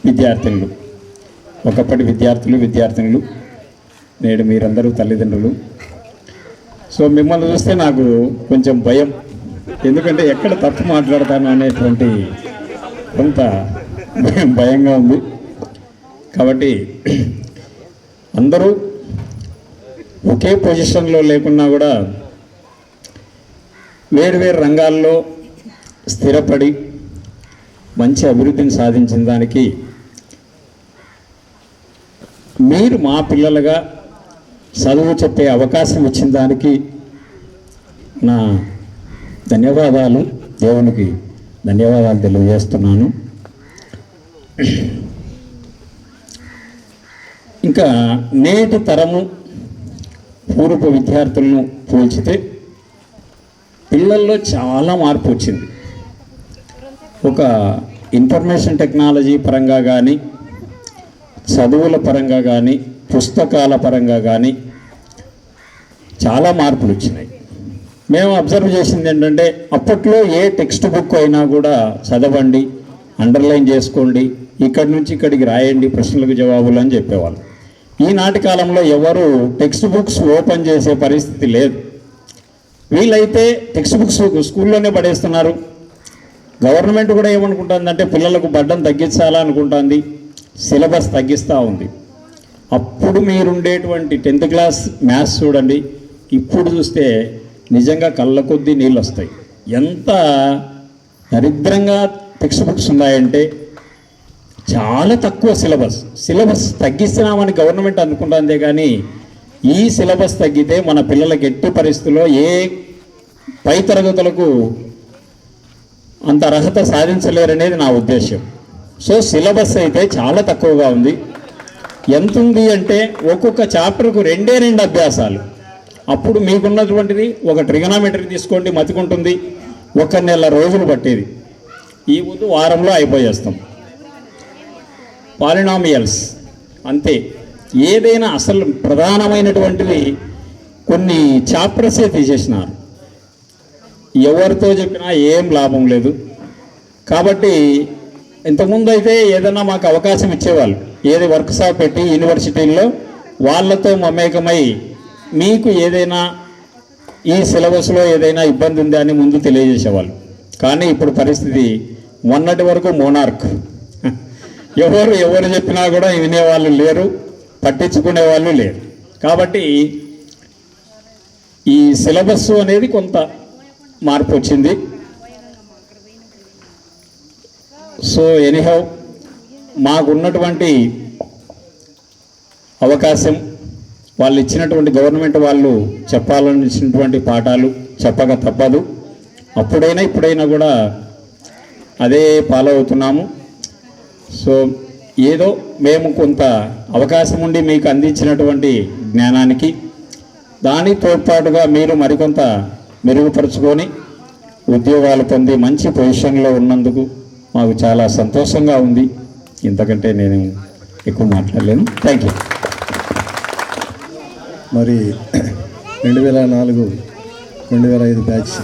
విద్యార్థినులు ఒకప్పటి విద్యార్థినులు నేడు మీరందరూ తల్లిదండ్రులు. సో మిమ్మల్ని చూస్తే నాకు కొంచెం భయం, ఎందుకంటే ఎక్కడ తప్పు మాట్లాడతాను అనేటువంటి కొంత భయంగా ఉంది. కాబట్టి అందరూ ఒకే పొజిషన్లో లేకున్నా కూడా వేరు రంగాల్లో స్థిరపడి మంచి అభివృద్ధిని సాధించిన దానికి మీరు మా పిల్లలుగా చదువు చెప్పే అవకాశం ఇచ్చిన దానికి నా ధన్యవాదాలు, దేవునికి ధన్యవాదాలు తెలియజేస్తున్నాను. ఇంకా నేటి తరము పూర్వపు విద్యార్థులను పోల్చితే పిల్లల్లో చాలా మార్పు వచ్చింది. ఒక ఇన్ఫర్మేషన్ టెక్నాలజీ పరంగా కానీ చదువుల పరంగా కానీ పుస్తకాల పరంగా కానీ చాలా మార్పులు వచ్చినాయి. మేము అబ్జర్వ్ చేసింది ఏంటంటే అప్పట్లో ఏ టెక్స్ట్ బుక్ అయినా కూడా చదవండి, అండర్లైన్ చేసుకోండి, ఇక్కడి నుంచి ఇక్కడికి రాయండి ప్రశ్నలకు జవాబులు అని చెప్పేవాళ్ళు. ఈనాటి కాలంలో ఎవరు టెక్స్ట్ బుక్స్ ఓపెన్ చేసే పరిస్థితి లేదు. వీళ్ళైతే టెక్స్ట్ బుక్స్ స్కూల్లోనే పడేస్తున్నారు. గవర్నమెంట్ కూడా ఏమనుకుంటుందంటే పిల్లలకు బడ్డను తగ్గించాలనుకుంటుంది, సిలబస్ తగ్గిస్తూ ఉంది. అప్పుడు మీరుండేటువంటి 10th క్లాస్ మ్యాథ్స్ చూడండి, ఇప్పుడు చూస్తే నిజంగా కళ్ళ కొద్దీ నీళ్ళు వస్తాయి. ఎంత దరిద్రంగా టెక్స్ట్ బుక్స్ ఉన్నాయంటే చాలా తక్కువ సిలబస్ తగ్గిస్తున్నామని గవర్నమెంట్ అనుకుంటుందే కానీ ఈ సిలబస్ తగ్గితే మన పిల్లలకి ఎట్టి పరిస్థితుల్లో ఏ పై తరగతులకు అంత అర్హత సాధించలేరనేది నా ఉద్దేశం. సో సిలబస్ అయితే చాలా తక్కువగా ఉంది. ఎంత ఉంది అంటే ఒక్కొక్క చాప్టర్కు 2 అభ్యాసాలు. అప్పుడు మీకున్నటువంటిది ఒక ట్రిగనామెట్రీ తీసుకోండి, మతికుంటుంది, 1 నెల రోజులు పట్టేది. ఈ ముందు వారంలో అయిపోయేస్తాం. పాలినామియల్స్ అంతే. ఏదైనా అసలు ప్రధానమైనటువంటివి కొన్ని చాప్టర్సే తీసేసినారు. ఎవరితో చెప్పినా ఏం లాభం లేదు. కాబట్టి ఇంతకుముందు అయితే ఏదైనా మాకు అవకాశం ఇచ్చేవాళ్ళు, ఏది వర్క్షాప్ పెట్టి యూనివర్సిటీల్లో వాళ్ళతో మమేకమై మీకు ఏదైనా ఈ సిలబస్లో ఏదైనా ఇబ్బంది ఉందా అని ముందు తెలియజేసేవాళ్ళు. కానీ ఇప్పుడు పరిస్థితి మొన్నటి వరకు మోనార్క్, ఎవరు చెప్పినా కూడా వినేవాళ్ళు లేరు, పట్టించుకునే వాళ్ళు లేరు. కాబట్టి ఈ సిలబస్ అనేది కొంత మార్పు వచ్చింది. సో ఎనీహౌ మాకున్నటువంటి అవకాశం, వాళ్ళు ఇచ్చినటువంటి గవర్నమెంట్ వాళ్ళు చెప్పాలని ఇచ్చినటువంటి పాఠాలు చెప్పక తప్పదు. అప్పుడైనా ఇప్పుడైనా కూడా అదే ఫాలో అవుతున్నాము. సో ఏదో మేము కొంత అవకాశం ఉండి మీకు అందించినటువంటి జ్ఞానానికి దాని తోడ్పాటుగా మీరు మరికొంత మెరుగుపరుచుకొని ఉద్యోగాలు పొంది మంచి పొజిషన్లో ఉన్నందుకు మాకు చాలా సంతోషంగా ఉంది. ఇంతకంటే నేను ఎక్కువ మాట్లాడలేను. Thank you. మరి 2004, 2005 బ్యాచ్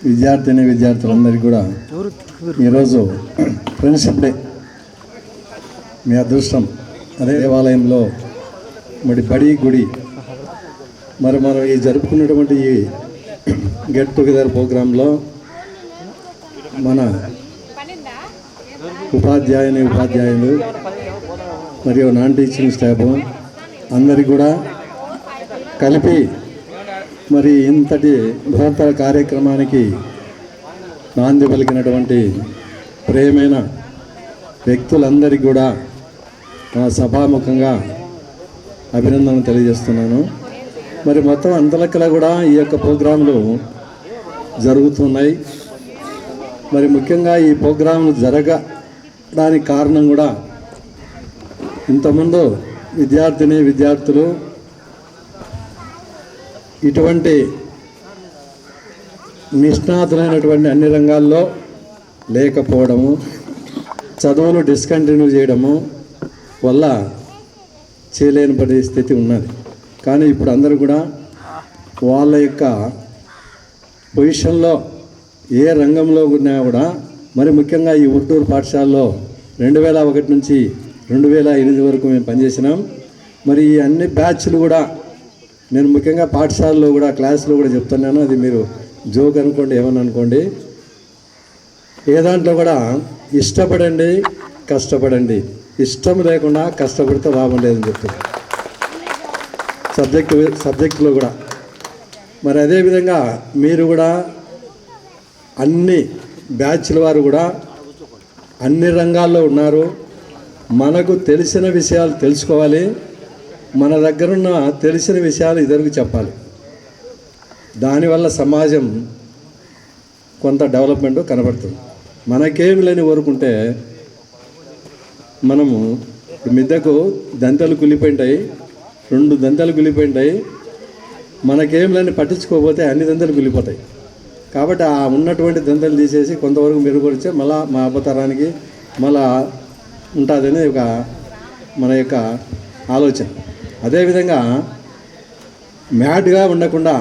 విద్యార్థులందరికీ కూడా ఈరోజు ఫ్రెండ్షిప్ డే. మీ అదృష్టం అదే దేవాలయంలో మరి బడి గుడి మరి మనం ఈ జరుపుకున్నటువంటి ఈ గెట్ టుగెదర్ ప్రోగ్రాంలో మన ఉపాధ్యాయులు మరియు నాన్ టీచింగ్ స్టాఫ్ అందరికీ కూడా కలిపి మరి ఇంతటి బృహత్తర కార్యక్రమానికి నాంది పలికినటువంటి ప్రియమైన వ్యక్తులందరికీ కూడా సభాముఖంగా అభినందనలు తెలియజేస్తున్నాను. మరి మొత్తం అంతలెక్కల కూడా ఈ యొక్క ప్రోగ్రాంలు జరుగుతున్నాయి. మరి ముఖ్యంగా ఈ ప్రోగ్రాంలు జరగడానికి కారణం కూడా ఇంతకుముందు విద్యార్థులు ఇటువంటి నిష్ణాతులైనటువంటి అన్ని రంగాల్లో లేకపోవడము, చదువులు డిస్కంటిన్యూ చేయడము వల్ల చేయలేని పరిస్థితి ఉన్నది. కానీ ఇప్పుడు అందరూ కూడా వాళ్ళ యొక్క పొజిషన్లో ఏ రంగంలో ఉన్నా కూడా మరి ముఖ్యంగా ఈ ఉర్దూరు పాఠశాలలో 2001 నుంచి 2008 వరకు మేము పనిచేసినాం. మరి ఈ అన్ని బ్యాచ్లు కూడా నేను ముఖ్యంగా పాఠశాలలో కూడా క్లాసులో కూడా చెప్తున్నాను. అది మీరు జోక్ అనుకోండి, ఏమని అనుకోండి. ఏ దాంట్లో కూడా ఇష్టపడండి, కష్టపడండి. ఇష్టం లేకుండా కష్టపడితే లాభం లేదని చెప్తుంది సబ్జెక్టులో కూడా. మరి అదేవిధంగా మీరు కూడా అన్ని బ్యాచ్ల వారు కూడా అన్ని రంగాల్లో ఉన్నారు. మనకు తెలిసిన విషయాలు తెలుసుకోవాలి, మన దగ్గరున్న తెలిసిన విషయాలు ఇతరులకు చెప్పాలి. దానివల్ల సమాజం కొంత డెవలప్మెంట్ కనబడుతుంది. మనకేమి లేని కోరుకుంటే మనము మిద్దకు దంతలు కులిపోయింటాయి, 2 దంతలు కులిపోయింటాయి. మనకేం లేని పట్టించుకోకపోతే అన్ని దంతలు కులిపోతాయి. కాబట్టి ఆ ఉన్నటువంటి దంతలు తీసేసి కొంతవరకు మెరుగుపరిచే మళ్ళా మా అబ్బతరానికి మళ్ళా ఉంటుందని మన యొక్క ఆలోచన. అదేవిధంగా మ్యాట్గా ఉండకుండా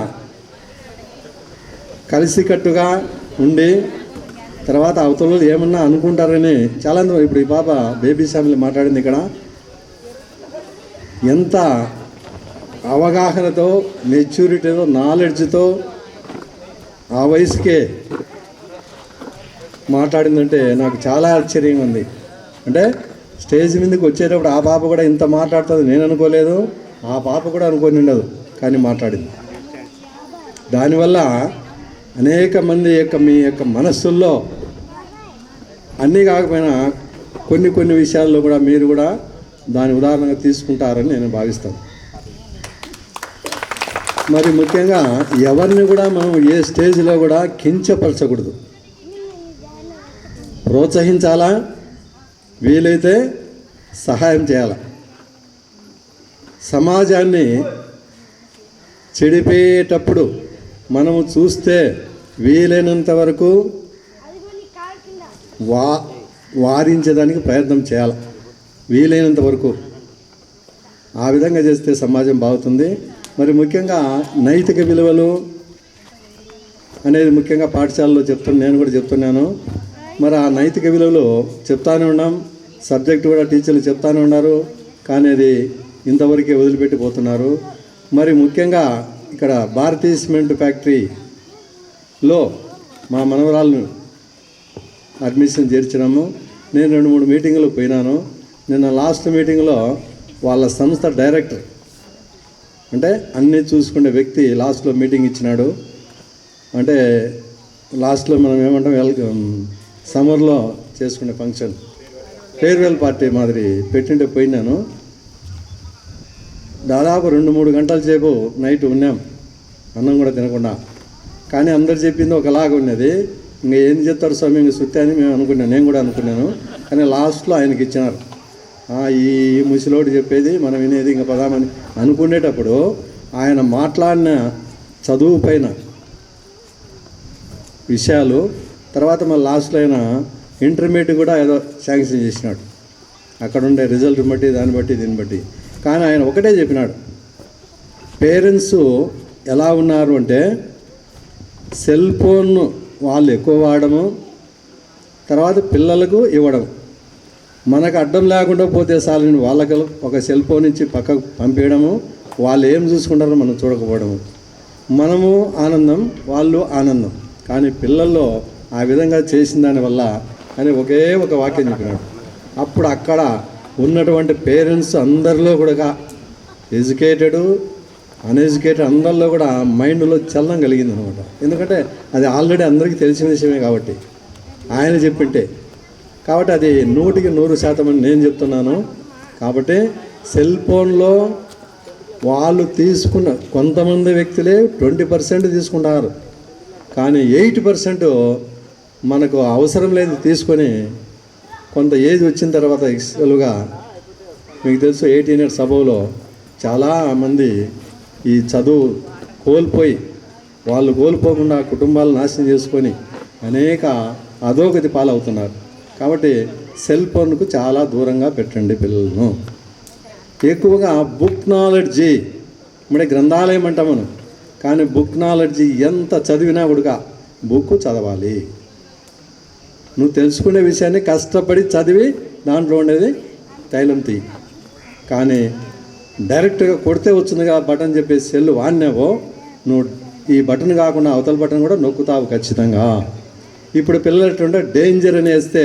కలిసికట్టుగా ఉండి తర్వాత అవతల ఏమన్నా అనుకుంటారని చాలా ఇప్పుడు ఈ పాప బేబీ ఫ్యామిలీ మాట్లాడింది. ఇక్కడ ఎంత అవగాహనతో, మెచ్యూరిటీతో, నాలెడ్జ్తో ఆ వయసుకే మాట్లాడిందంటే నాకు చాలా ఆశ్చర్యంగా ఉంది. అంటే స్టేజ్ మీదకి వచ్చేటప్పుడు ఆ పాప కూడా ఇంత మాట్లాడుతుంది నేను అనుకోలేదు, ఆ పాప కూడా అనుకొని ఉండదు, కానీ మాట్లాడింది. దానివల్ల అనేక మంది మీ యొక్క మనస్సుల్లో అన్నీ కాకపోయినా కొన్ని విషయాల్లో కూడా మీరు కూడా దాని ఉదాహరణగా తీసుకుంటారని నేను భావిస్తాను. మరి ముఖ్యంగా ఎవరిని కూడా మనం ఏ స్టేజ్లో కూడా కించపరచకూడదు, ప్రోత్సహించాలా, వీలైతే సహాయం చేయాలి. సమాజాన్ని చెడిపోయేటప్పుడు మనము చూస్తే వీలైనంత వరకు వారించేదానికి ప్రయత్నం చేయాలి, వీలైనంత వరకు. ఆ విధంగా చేస్తే సమాజం బాగుతుంది. మరి ముఖ్యంగా నైతిక విలువలు అనేది ముఖ్యంగా పాఠశాలలో నేను కూడా చెప్తున్నాను. మరి ఆ నైతిక విలువలు చెప్తానే ఉన్నాం, సబ్జెక్టు కూడా టీచర్లు చెప్తానే ఉన్నారు, కానీ అది ఇంతవరకే వదిలిపెట్టిపోతున్నారు. మరి ముఖ్యంగా ఇక్కడ భారతీయ సిమెంట్ ఫ్యాక్టరీలో మా మనవరాలను అడ్మిషన్ చేర్చినాము. నేను 2-3 మీటింగులు పోయినాను. నిన్న లాస్ట్ మీటింగ్లో వాళ్ళ సంస్థ డైరెక్టర్ అంటే అన్నీ చూసుకునే వ్యక్తి లాస్ట్లో మీటింగ్ ఇచ్చినాడు. అంటే లాస్ట్లో మనం ఏమంటాం, సమ్మర్లో చేసుకునే ఫంక్షన్ ఫేర్వెల్ పార్టీ మాదిరి పెట్టింటే పోయినాను. దాదాపు 2-3 గంటల సేపు నైట్ ఉన్నాం, అన్నం కూడా తినకుండా. కానీ అందరు చెప్పింది ఒకలాగా ఉన్నది. ఇంకా ఏం చెప్తారు స్వామి, ఇంక సుత్తే అని మేము అనుకున్నాను, నేను కూడా అనుకున్నాను. కానీ లాస్ట్లో ఆయనకి ఇచ్చినారు. ఈ ముసిలోడు చెప్పేది మనం వినేది ఇంకా పదామని అనుకునేటప్పుడు ఆయన మాట్లాడిన చదువు పైన విషయాలు. తర్వాత మళ్ళీ లాస్ట్లో అయినా ఇంటర్మీడియట్ కూడా ఏదో శాంక్షన్ చేసినాడు, అక్కడ ఉండే రిజల్ట్ బట్టి దాన్ని బట్టి దీన్ని బట్టి. కానీ ఆయన ఒకటే చెప్పినాడు, పేరెంట్స్ ఎలా ఉన్నారు అంటే సెల్ ఫోన్ వాళ్ళు ఎక్కువ వాడము, తర్వాత పిల్లలకు ఇవ్వడం, మనకు అడ్డం లేకుండా పోతే చాలని వాళ్ళకి ఒక సెల్ ఫోన్ నుంచి పక్కకు పంపించడము, వాళ్ళు ఏం చూసుకుంటారో మనం చూడకపోవడము, మనము ఆనందం వాళ్ళు ఆనందం. కానీ పిల్లల్లో ఆ విధంగా చేసిన దానివల్ల అని ఒకే ఒక వాక్యం చెప్పినాడు. అప్పుడు అక్కడ ఉన్నటువంటి పేరెంట్స్ అందరిలో కూడా ఎడ్యుకేటెడ్ అన్ఎడ్యుకేటెడ్ అందరిలో కూడా మైండ్లో చలనం కలిగింది అనమాట. ఎందుకంటే అది ఆల్రెడీ అందరికీ తెలిసిన విషయమే కాబట్టి ఆయన చెప్పింటే. కాబట్టి అది 100% అని నేను చెప్తున్నాను. కాబట్టి సెల్ ఫోన్లో వాళ్ళు తీసుకున్న కొంతమంది వ్యక్తులే 20% తీసుకుంటారు, కానీ 80% మనకు అవసరం లేదు తీసుకొని కొంత ఏజ్ వచ్చిన తర్వాత ఎక్స్ట్రాలుగా మీకు తెలుసు 18 ఇయర్స్ అబవ్లో చాలామంది ఈ చదువు కోల్పోయి వాళ్ళు కోల్పోకుండా కుటుంబాలు నాశనం చేసుకొని అనేక అధోగతి పాలవుతున్నారు. కాబట్టి సెల్ ఫోన్కు చాలా దూరంగా పెట్టండి పిల్లలను. ఎక్కువగా బుక్ నాలెడ్జీ అంటే గ్రంథాలయం అంటాం మనం, కానీ బుక్ నాలెడ్జీ ఎంత చదివినా కూడా బుక్ చదవాలి. నువ్వు తెలుసుకునే విషయాన్ని కష్టపడి చదివి దాంట్లో ఉండేది తైలం తీ. కానీ డైరెక్ట్గా కొడితే వచ్చిందిగా బటన్ చెప్పేసి సెల్ వాడినావో నువ్వు ఈ బటన్ కాకుండా అవతల బటన్ కూడా నొక్కుతావు ఖచ్చితంగా. ఇప్పుడు పిల్లలు ఎట్టుంటే డేంజర్ అని వేస్తే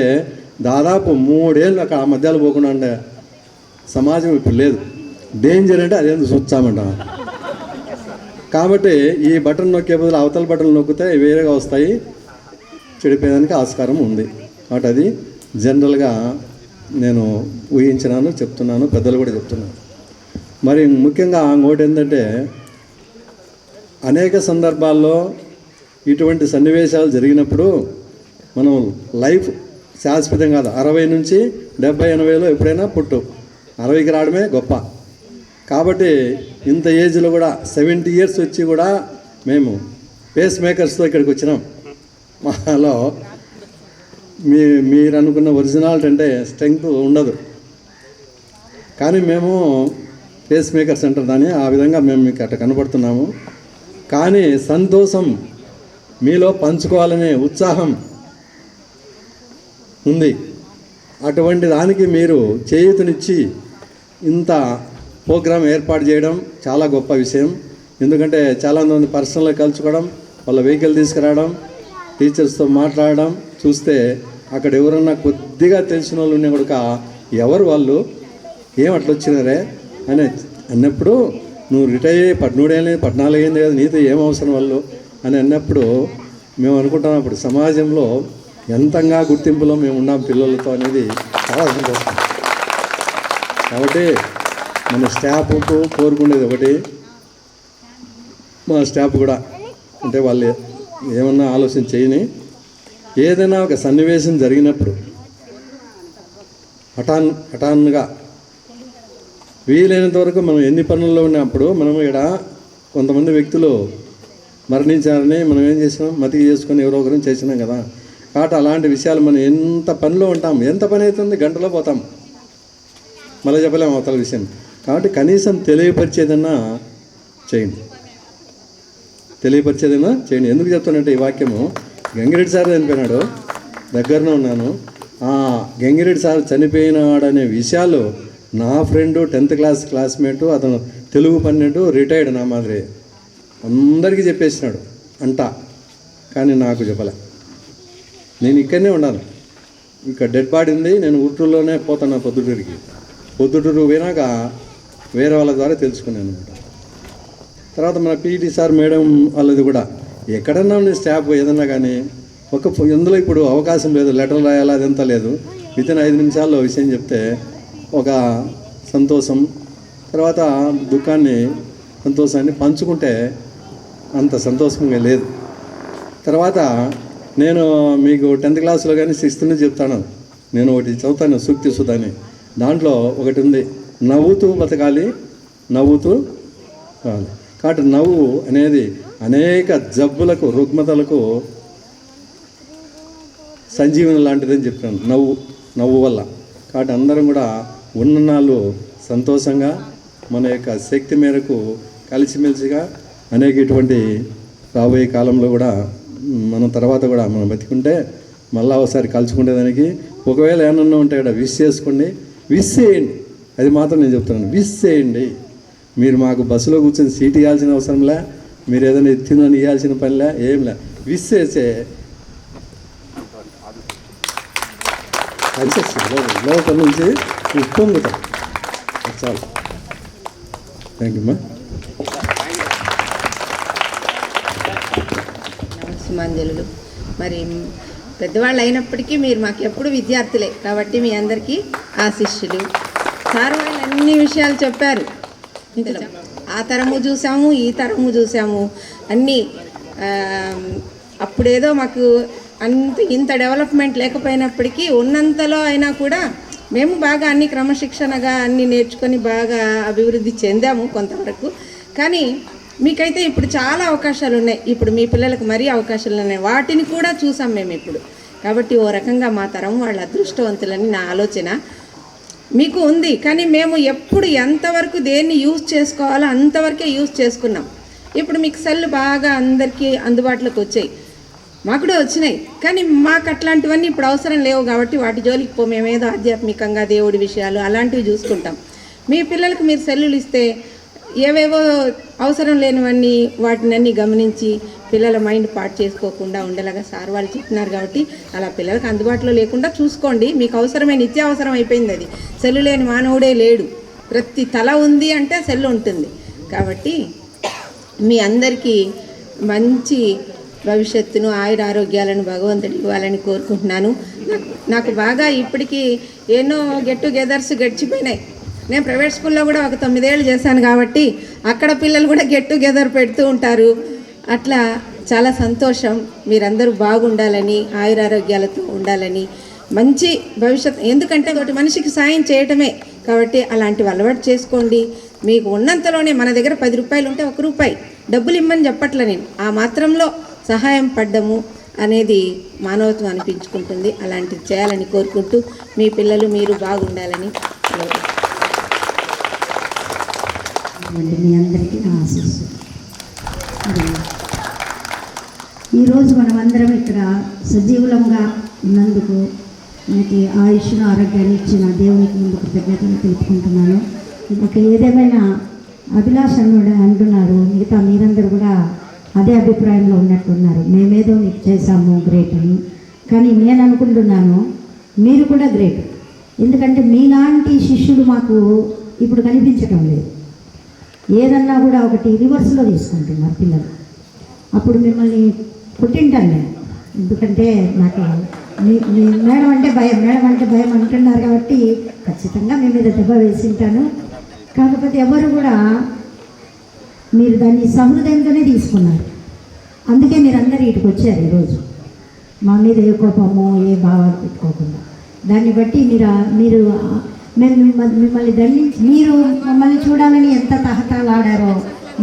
దాదాపు 3 ఏళ్ళు అక్కడ ఆ మధ్యలో పోకుండా ఉండే సమాజం ఇప్పుడు లేదు. డేంజర్ అంటే అదేందుకు చూచామంట. కాబట్టి ఈ బటన్ నొక్కే బదులు అవతల బటన్ నొక్కితే వేరేగా వస్తాయి, చెడిపోయేదానికి ఆస్కారం ఉంది. కాబట్టి అది జనరల్గా నేను ఊహించినాను, చెప్తున్నాను, పెద్దలు కూడా చెప్తున్నాను. మరి ముఖ్యంగా ఇంకోటి ఏంటంటే అనేక సందర్భాల్లో ఇటువంటి సన్నివేశాలు జరిగినప్పుడు మనం లైఫ్ శాశ్వతం కాదు. 60 నుంచి 70, 80లో ఎప్పుడైనా పుట్టు, 60కి రావడమే గొప్ప. కాబట్టి ఇంత ఏజ్లో కూడా 70 ఇయర్స్ వచ్చి కూడా మేము పేస్ మేకర్స్తో ఇక్కడికి వచ్చినాం. మాలో మీరు అనుకున్న ఒరిజినాలిటీ అంటే స్ట్రెంగ్త్ ఉండదు, కానీ మేము పేస్ మేకర్స్ అంటారు దాన్ని, ఆ విధంగా మేము మీకు అట్లా కనపడుతున్నాము. కానీ సంతోషం మీలో పంచుకోవాలనే ఉత్సాహం ఉంది. అటువంటి దానికి మీరు చేయూతనిచ్చి ఇంత ప్రోగ్రాం ఏర్పాటు చేయడం చాలా గొప్ప విషయం. ఎందుకంటే చాలామంది పర్సనల్గా కలుసుకోవడం, వాళ్ళ వెహికల్ తీసుకురావడం, టీచర్స్తో మాట్లాడడం చూస్తే అక్కడ ఎవరన్నా కొద్దిగా తెలిసిన వాళ్ళు ఉన్నా కూడా ఎవరు వాళ్ళు ఏం అట్లా వచ్చినారే అని అన్నప్పుడు నువ్వు రిటైర్ అయ్యి 13 ఏళ్ళు 14 అయింది కదా, నీతో ఏం అవసరం వాళ్ళు అని అన్నప్పుడు మేము అనుకుంటాం అప్పుడు సమాజంలో ఎంతంగా గుర్తింపులో మేము ఉన్నాం పిల్లలతో అనేది చాలా సంతోషం. కాబట్టి మన స్టాఫ్కు కోరుకునేది ఒకటి, మా స్టాఫ్ కూడా అంటే వాళ్ళు ఏమన్నా ఆలోచన చేయని, ఏదైనా ఒక సన్నివేశం జరిగినప్పుడు హఠాన్నుగా వీలైనంత వరకు మనం ఎన్ని పనుల్లో ఉన్నప్పుడు మనం ఇక్కడ కొంతమంది వ్యక్తులు మరణించారని మనం ఏం చేసినాం, మతికి చేసుకొని ఎవరో ఒకరిని చేసినాం కదా. కాబట్టి అలాంటి విషయాలు మనం ఎంత పనిలో ఉంటాం, ఎంత పని అవుతుంది గంటలో పోతాం, మళ్ళీ చెప్పలేము అవతల విషయం. కాబట్టి కనీసం తెలియపరిచేదన్నా చేయండి, తెలియపరిచేదన్నా చేయండి. ఎందుకు చెప్తానంటే ఈ వాక్యము గంగిరెడ్డి సార్ చనిపోయినాడు, దగ్గరనే ఉన్నాను. గంగిరెడ్డి సార్ చనిపోయినాడనే విషయాలు నా ఫ్రెండు 10th క్లాస్ క్లాస్మేటు, అతను తెలుగు 12 రిటైర్డ్ నా మాదిరి అందరికీ చెప్పేసినాడు అంట. కానీ నాకు చెప్పలే. నేను ఇక్కడనే ఉన్నాను, ఇక్కడ డెడ్ బాడీ ఉంది, నేను ఊటూరులోనే పోతాను పొద్దుటూరుకి. పొద్దుటూరు పోయినాక వేరే వాళ్ళ ద్వారా తెలుసుకున్నాను అనమాట. తర్వాత మన పీటీ సార్ మేడం వాళ్ళది కూడా ఎక్కడన్నా ఉంది స్టాఫ్ ఏదన్నా కానీ ఇందులో ఇప్పుడు అవకాశం లేదు, లెటర్ రాయాలి అదంతా లేదు. వితిన్ 5 నిమిషాల్లో విషయం చెప్తే ఒక సంతోషం, తర్వాత దుఃఖాన్ని సంతోషాన్ని పంచుకుంటే అంత సంతోషంగా లేదు. తర్వాత నేను మీకు 10th క్లాస్లో కానీ 6th నుంచి చెప్తాను, నేను ఒకటి చదువుతాను సూక్తి సుధాని. దాంట్లో ఒకటి ఉంది, నవ్వుతూ బతకాలి, నవ్వుతూ కావాలి. కాబట్టి నవ్వు అనేది అనేక జబ్బులకు రుగ్మతలకు సంజీవనం లాంటిదని చెప్తున్నాను, నవ్వు వల్ల. కాబట్టి అందరం కూడా ఉన్ననాళ్ళు సంతోషంగా మన యొక్క శక్తి మేరకు కలిసిమెలిసిగా అనేక ఇటువంటి రాబోయే కాలంలో కూడా మన తర్వాత కూడా మనం బతికుంటే మళ్ళీ ఒకసారి కలుసుకునేదానికి ఒకవేళ ఏమన్నా ఉంటే కూడా విష్ చేసుకోండి, విష్ చేయండి. అది మాత్రం నేను చెప్తున్నాను, విష్ చేయండి. మీరు మాకు బస్సులో కూర్చొని సీట్ ఇవ్వాల్సిన అవసరంలే, మీరు ఏదైనా ఎత్తినని ఇవ్వాల్సిన పనిలే, ఏంలే. విష్ చేసే లోపల నుంచి ఉప్పొంగుతాం. చాలు. థ్యాంక్ యూ అమ్మా. సుమాంజలులు. మరి పెద్దవాళ్ళు అయినప్పటికీ మీరు మాకు ఎప్పుడు విద్యార్థులే కాబట్టి మీ అందరికీ ఆశీస్సులు. సార్ వాళ్ళు అన్ని విషయాలు చెప్పారు. ఇందులో ఆ తరము చూసాము, ఈ తరము చూసాము, అన్నీ అప్పుడేదో మాకు ఇంత డెవలప్మెంట్ లేకపోయినప్పటికీ ఉన్నంతలో అయినా కూడా మేము బాగా అన్ని క్రమశిక్షణగా అన్నీ నేర్చుకొని బాగా అభివృద్ధి చెందాము కొంతవరకు. కానీ మీకైతే ఇప్పుడు చాలా అవకాశాలు ఉన్నాయి. ఇప్పుడు మీ పిల్లలకు మరీ అవకాశాలు ఉన్నాయి, వాటిని కూడా చూసాం మేము ఇప్పుడు. కాబట్టి ఓ రకంగా మా తరం వాళ్ళ అదృష్టవంతులని నా ఆలోచన. మీకు ఉంది, కానీ మేము ఎప్పుడు ఎంతవరకు దేన్ని యూజ్ చేసుకోవాలో అంతవరకే యూజ్ చేసుకున్నాం. ఇప్పుడు మీకు సెల్ బాగా అందరికీ అందుబాటులోకి వచ్చాయి, మాకు కూడా వచ్చినాయి. కానీ మాకు అట్లాంటివన్నీ ఇప్పుడు అవసరం లేవు కాబట్టి వాటి జోలికి మేమేదో ఆధ్యాత్మికంగా దేవుడి విషయాలు అలాంటివి చూసుకుంటాం. మీ పిల్లలకు మీరు సెల్లులు ఇస్తే ఏవేవో అవసరం లేనివన్నీ వాటినన్నీ గమనించి పిల్లల మైండ్ పాడు చేసుకోకుండా ఉండేలాగా సార్ వాళ్ళు చెప్తున్నారు. కాబట్టి అలా పిల్లలకు అందుబాటులో లేకుండా చూసుకోండి. మీకు అవసరమే, నిత్యావసరం అయిపోయింది అది. సెల్లు లేని మానవుడే లేడు. ప్రతి తల ఉంది అంటే సెల్లు ఉంటుంది. కాబట్టి మీ అందరికీ మంచి భవిష్యత్తును ఆయుర ఆరోగ్యాలను భగవంతుడు ఇవ్వాలని కోరుకుంటున్నాను. నాకు బాగా ఇప్పటికీ ఎన్నో గెట్ టుగెదర్స్ గడిచిపోయినాయి. నేను ప్రైవేట్ స్కూల్లో కూడా ఒక 9 ఏళ్ళు చేశాను కాబట్టి అక్కడ పిల్లలు కూడా గెట్ టుగెదర్ పెడుతూ ఉంటారు. అట్లా చాలా సంతోషం. మీరందరూ బాగుండాలని, ఆయురారోగ్యాలతో ఉండాలని, మంచి భవిష్యత్తు. ఎందుకంటే ఒకటి మనిషికి సాయం చేయటమే కాబట్టి అలాంటివి అలవాటు చేసుకోండి. మీకు ఉన్నంతలోనే మన దగ్గర 10 రూపాయలు ఉంటే 1 రూపాయి డబ్బులు ఇమ్మని చెప్పట్లే నేను. ఆ మాత్రంలో సహాయం పడ్డము అనేది మానవత్వం అనిపించుకుంటుంది. అలాంటివి చేయాలని కోరుకుంటూ మీ పిల్లలు మీరు బాగుండాలని మీ అందరికీ నా ఆశీస్సు. ఈరోజు మనమందరం ఇక్కడ సజీవులంగా ఉన్నందుకు మనకి ఆయుష్ను ఆరోగ్యాన్ని ఇచ్చిన దేవునికి ముందు కృతజ్ఞతలు తెలుపుకుంటున్నాను. ఒక ఏదేమైనా అభిలాషను అంటున్నారు, మిగతా మీరందరూ కూడా అదే అభిప్రాయంలో ఉన్నట్టున్నారు. మేమేదో మీకు చేశాము గ్రేట్ అని. కానీ నేను అనుకుంటున్నాను మీరు కూడా గ్రేట్. ఎందుకంటే మీలాంటి శిష్యుడు మాకు ఇప్పుడు కనిపించటం లేదు. ఏదన్నా కూడా ఒకటి రివర్స్లో తీసుకుంటున్నారు పిల్లలు. అప్పుడు మిమ్మల్ని పుట్టింటాను నేను, ఎందుకంటే నాకు మేడం అంటే భయం అంటున్నారు కాబట్టి ఖచ్చితంగా మీ మీద దెబ్బ వేసింటాను. కాకపోతే ఎవరు కూడా మీరు దాన్ని సహృదయంతోనే తీసుకున్నారు. అందుకే మీరందరూ ఇటుకు వచ్చారు ఈరోజు. మా మీద ఏ కోపము ఏ భావాలు పెట్టుకోకుండా. దాన్ని బట్టి మీరు మేము మిమ్మల్ని దండించి మీరు మమ్మల్ని చూడాలని ఎంత తహతాలాడారో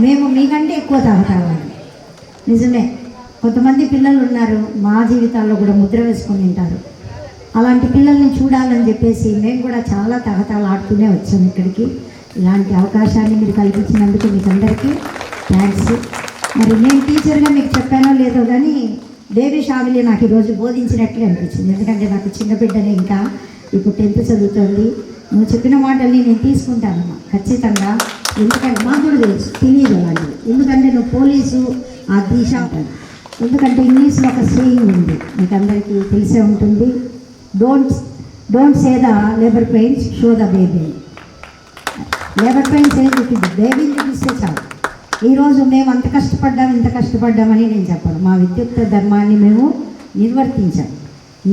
మేము మీకంటే ఎక్కువ తహతాలాడాం. నిజమే, కొంతమంది పిల్లలు ఉన్నారు మా జీవితాల్లో కూడా ముద్ర వేసుకొని ఉంటారు. అలాంటి పిల్లల్ని చూడాలని చెప్పేసి మేము కూడా చాలా తహతాలాడుతూనే వచ్చాము ఇక్కడికి. ఇలాంటి అవకాశాన్ని మీరు కల్పించినందుకు మీకు అందరికీ థ్యాంక్స్. మరి నేను టీచర్గా మీకు చెప్పానో లేదో కానీ దేవి షావిలి నాకు ఈరోజు బోధించినట్లే అనిపించింది. ఎందుకంటే నాకు చిన్న బిడ్డనే, ఇంకా ఇప్పుడు 10th చదువుతుంది. నువ్వు చెప్పిన మాటల్ని నేను తీసుకుంటానమ్మా ఖచ్చితంగా. ఎందుకంటే మాకు కూడా తెలుసు తెలియదు అలాంటివి. ఎందుకంటే నువ్వు పోలీసు ఆ దిశ అంటాను. ఎందుకంటే ఇంగ్లీష్లో ఒక సేయింగ్ ఉంది, మీకు అందరికీ తెలిసే ఉంటుంది. Don't say the labour pains, show the baby. Labour pains ఏం చూపింది, బేబీని చూపిస్తే చాలు. ఈరోజు మేము అంత కష్టపడ్డాం ఇంత కష్టపడ్డామని నేను చెప్పను. మా విద్యుత్ ధర్మాన్ని మేము నిర్వర్తించాం.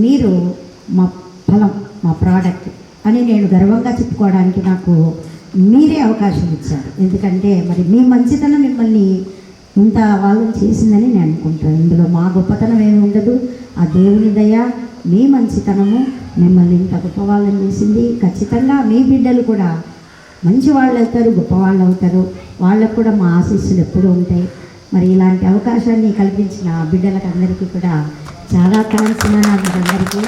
మీరు మా ఫలం, మా ప్రోడక్ట్ అని నేను గర్వంగా చెప్పుకోవడానికి నాకు మీరే అవకాశం ఇచ్చారు. ఎందుకంటే మరి మీ మంచితనం మిమ్మల్ని ఇంత వాళ్ళని చేసిందని నేను అనుకుంటాను. ఇందులో మా గొప్పతనం ఏమి ఉండదు, ఆ దేవుని దయ, మీ మంచితనము మిమ్మల్ని ఇంత గొప్ప వాళ్ళని చేసింది. ఖచ్చితంగా మీ బిడ్డలు కూడా మంచి వాళ్ళు అవుతారు, గొప్పవాళ్ళు అవుతారు. వాళ్ళకు కూడా మా ఆశీస్సులు ఎప్పుడూ ఉంటాయి. మరి ఇలాంటి అవకాశాన్ని కల్పించిన బిడ్డలకు అందరికీ కూడా చాలా థ్యాంక్స్ నాకు అందరికీ.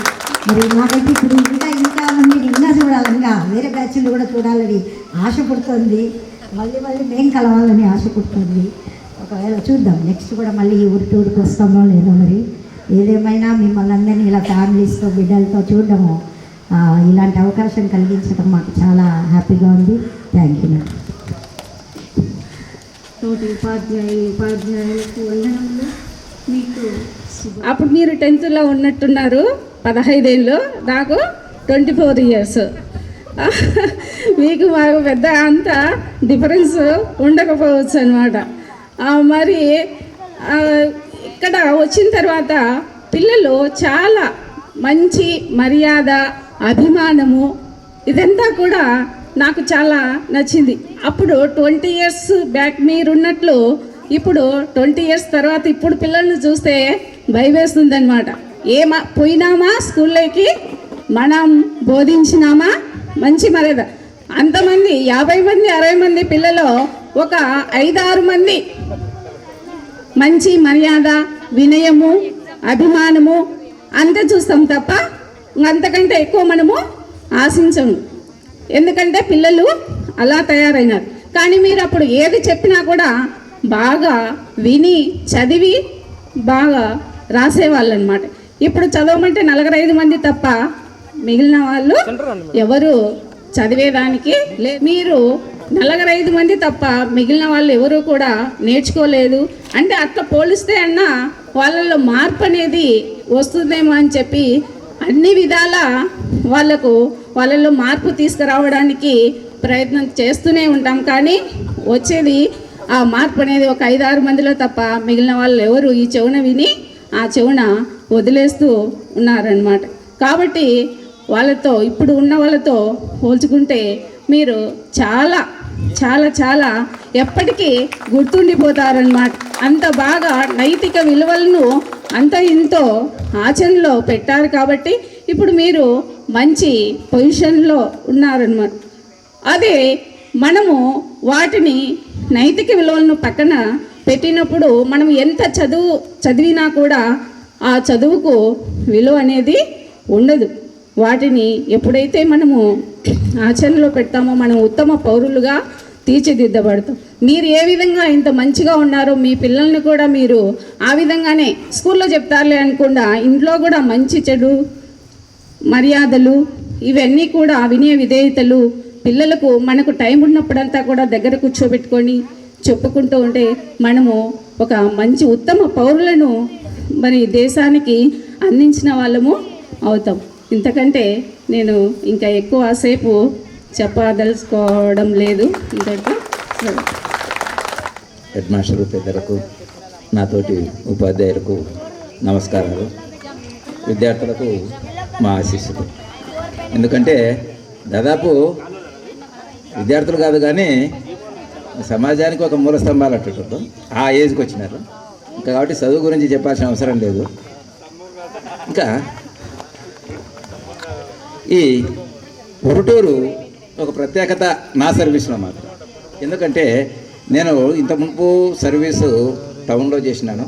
మరి నాకైతే ఇప్పుడు ఇంకా మందిని ఇంకా చూడాలి, ఇంకా వేరే బ్యాచ్లు కూడా చూడాలని ఆశ పుడుతుంది. మళ్ళీ మేము కలవాలని ఆశ పుడుతుంది. ఒకవేళ చూద్దాం నెక్స్ట్ కూడా మళ్ళీ ఊరికి వస్తామో లేదో. మరి ఏదేమైనా మిమ్మల్ని అందరినీ ఇలా ఫ్యామిలీస్తో బిడ్డలతో చూడడము, ఇలాంటి అవకాశం కలిగించడం మాకు చాలా హ్యాపీగా ఉంది. Thank you madam. తోటి ఉపాధ్యాయులకు వందనములు. మీకు అప్పుడు మీరు 10th ఉన్నట్టున్నారు, 15 ఏళ్ళు, నాకు 24 ఇయర్స్. మీకు మాకు పెద్ద అంత డిఫరెన్స్ ఉండకపోవచ్చు అనమాట. మరి ఇక్కడ వచ్చిన తర్వాత పిల్లలు చాలా మంచి మర్యాద, అభిమానము, ఇదంతా కూడా నాకు చాలా నచ్చింది. అప్పుడు 20 ఇయర్స్ బ్యాక్ మీరున్నట్లు ఇప్పుడు 20 ఇయర్స్ తర్వాత ఇప్పుడు పిల్లల్ని చూస్తే భయవేస్తుందన్నమాట. పోయినామా స్కూల్లోకి, మనం బోధించినామా, మంచి మర్యాద. అంతమంది 50 మంది 60 మంది పిల్లలు ఒక 5-6 మంది మంచి మర్యాద, వినయము, అభిమానము అంతే చూస్తాం తప్ప అంతకంటే ఎక్కువ మనము ఆశించము. ఎందుకంటే పిల్లలు అలా తయారైనారు. కానీ మీరు అప్పుడు ఏది చెప్పినా కూడా బాగా విని చదివి బాగా రాసేవాళ్ళు అనమాట. ఇప్పుడు చదవమంటే 45 మంది తప్ప మిగిలిన వాళ్ళు ఎవరు చదివేదానికి మీరు 45 మంది తప్ప మిగిలిన వాళ్ళు ఎవరు కూడా నేర్చుకోలేదు. అంటే అట్లా పోలిస్తే అన్న వాళ్ళలో మార్పు అనేది వస్తుందేమో అని చెప్పి అన్ని విధాల వాళ్ళలో మార్పు తీసుకురావడానికి ప్రయత్నం చేస్తూనే ఉంటాం. కానీ వచ్చేది ఆ మార్పు అనేది ఒక 5-6 మందిలో తప్ప మిగిలిన వాళ్ళు ఎవరు ఈ చెవున విని ఆ చెవున వదిలేస్తూ ఉన్నారనమాట. కాబట్టి వాళ్ళతో ఇప్పుడు ఉన్న వాళ్ళతో పోల్చుకుంటే మీరు చాలా చాలా చాలా ఎప్పటికీ గుర్తుండిపోతారనమాట. అంత బాగా నైతిక విలువలను అంత ఇంతో ఆచరణలో పెట్టారు కాబట్టి ఇప్పుడు మీరు మంచి పొజిషన్లో ఉన్నారనమాట. అదే మనము వాటిని నైతిక విలువలను పక్కన పెట్టినప్పుడు మనం ఎంత చదివినా కూడా ఆ చదువుకు విలువ అనేది ఉండదు. వాటిని ఎప్పుడైతే మనము ఆచరణలో పెడతామో మనం ఉత్తమ పౌరులుగా తీర్చిదిద్దబడతాం. మీరు ఏ విధంగా ఇంత మంచిగా ఉన్నారో మీ పిల్లల్ని కూడా మీరు ఆ విధంగానే స్కూల్లో చెప్తారులే అనుకుండా ఇంట్లో కూడా మంచి చెడు మర్యాదలు ఇవన్నీ కూడా వినయ విధేయతలు పిల్లలకు మనకు టైం ఉన్నప్పుడంతా కూడా దగ్గర కూర్చోబెట్టుకొని చెప్పుకుంటూ ఉంటే మనము ఒక మంచి ఉత్తమ పౌరులను మరి దేశానికి అందించిన వాళ్ళము అవుతాం. ఇంతకంటే నేను ఇంకా ఎక్కువ సేపు చెప్పదలుచుకోవడం లేదు. ఇంతటితో హెడ్ మాస్టర్ పెద్దలకు, నాతోటి ఉపాధ్యాయులకు నమస్కారాలు, విద్యార్థులకు మా ఆశీస్సులు. ఎందుకంటే దాదాపు విద్యార్థులు కాదు కానీ సమాజానికి ఒక మూల స్తంభాలు అట్టేటప్పుడు ఆ ఏజ్కి వచ్చినారు. ఇంకా కాబట్టి చదువు గురించి చెప్పాల్సిన అవసరం లేదు. ఇంకా ఈ ఉరుటూరు ఒక ప్రత్యేకత నా సర్వీస్లో మాత్రం. ఎందుకంటే నేను ఇంత మునుపు సర్వీసు టౌన్లో చేసినాను,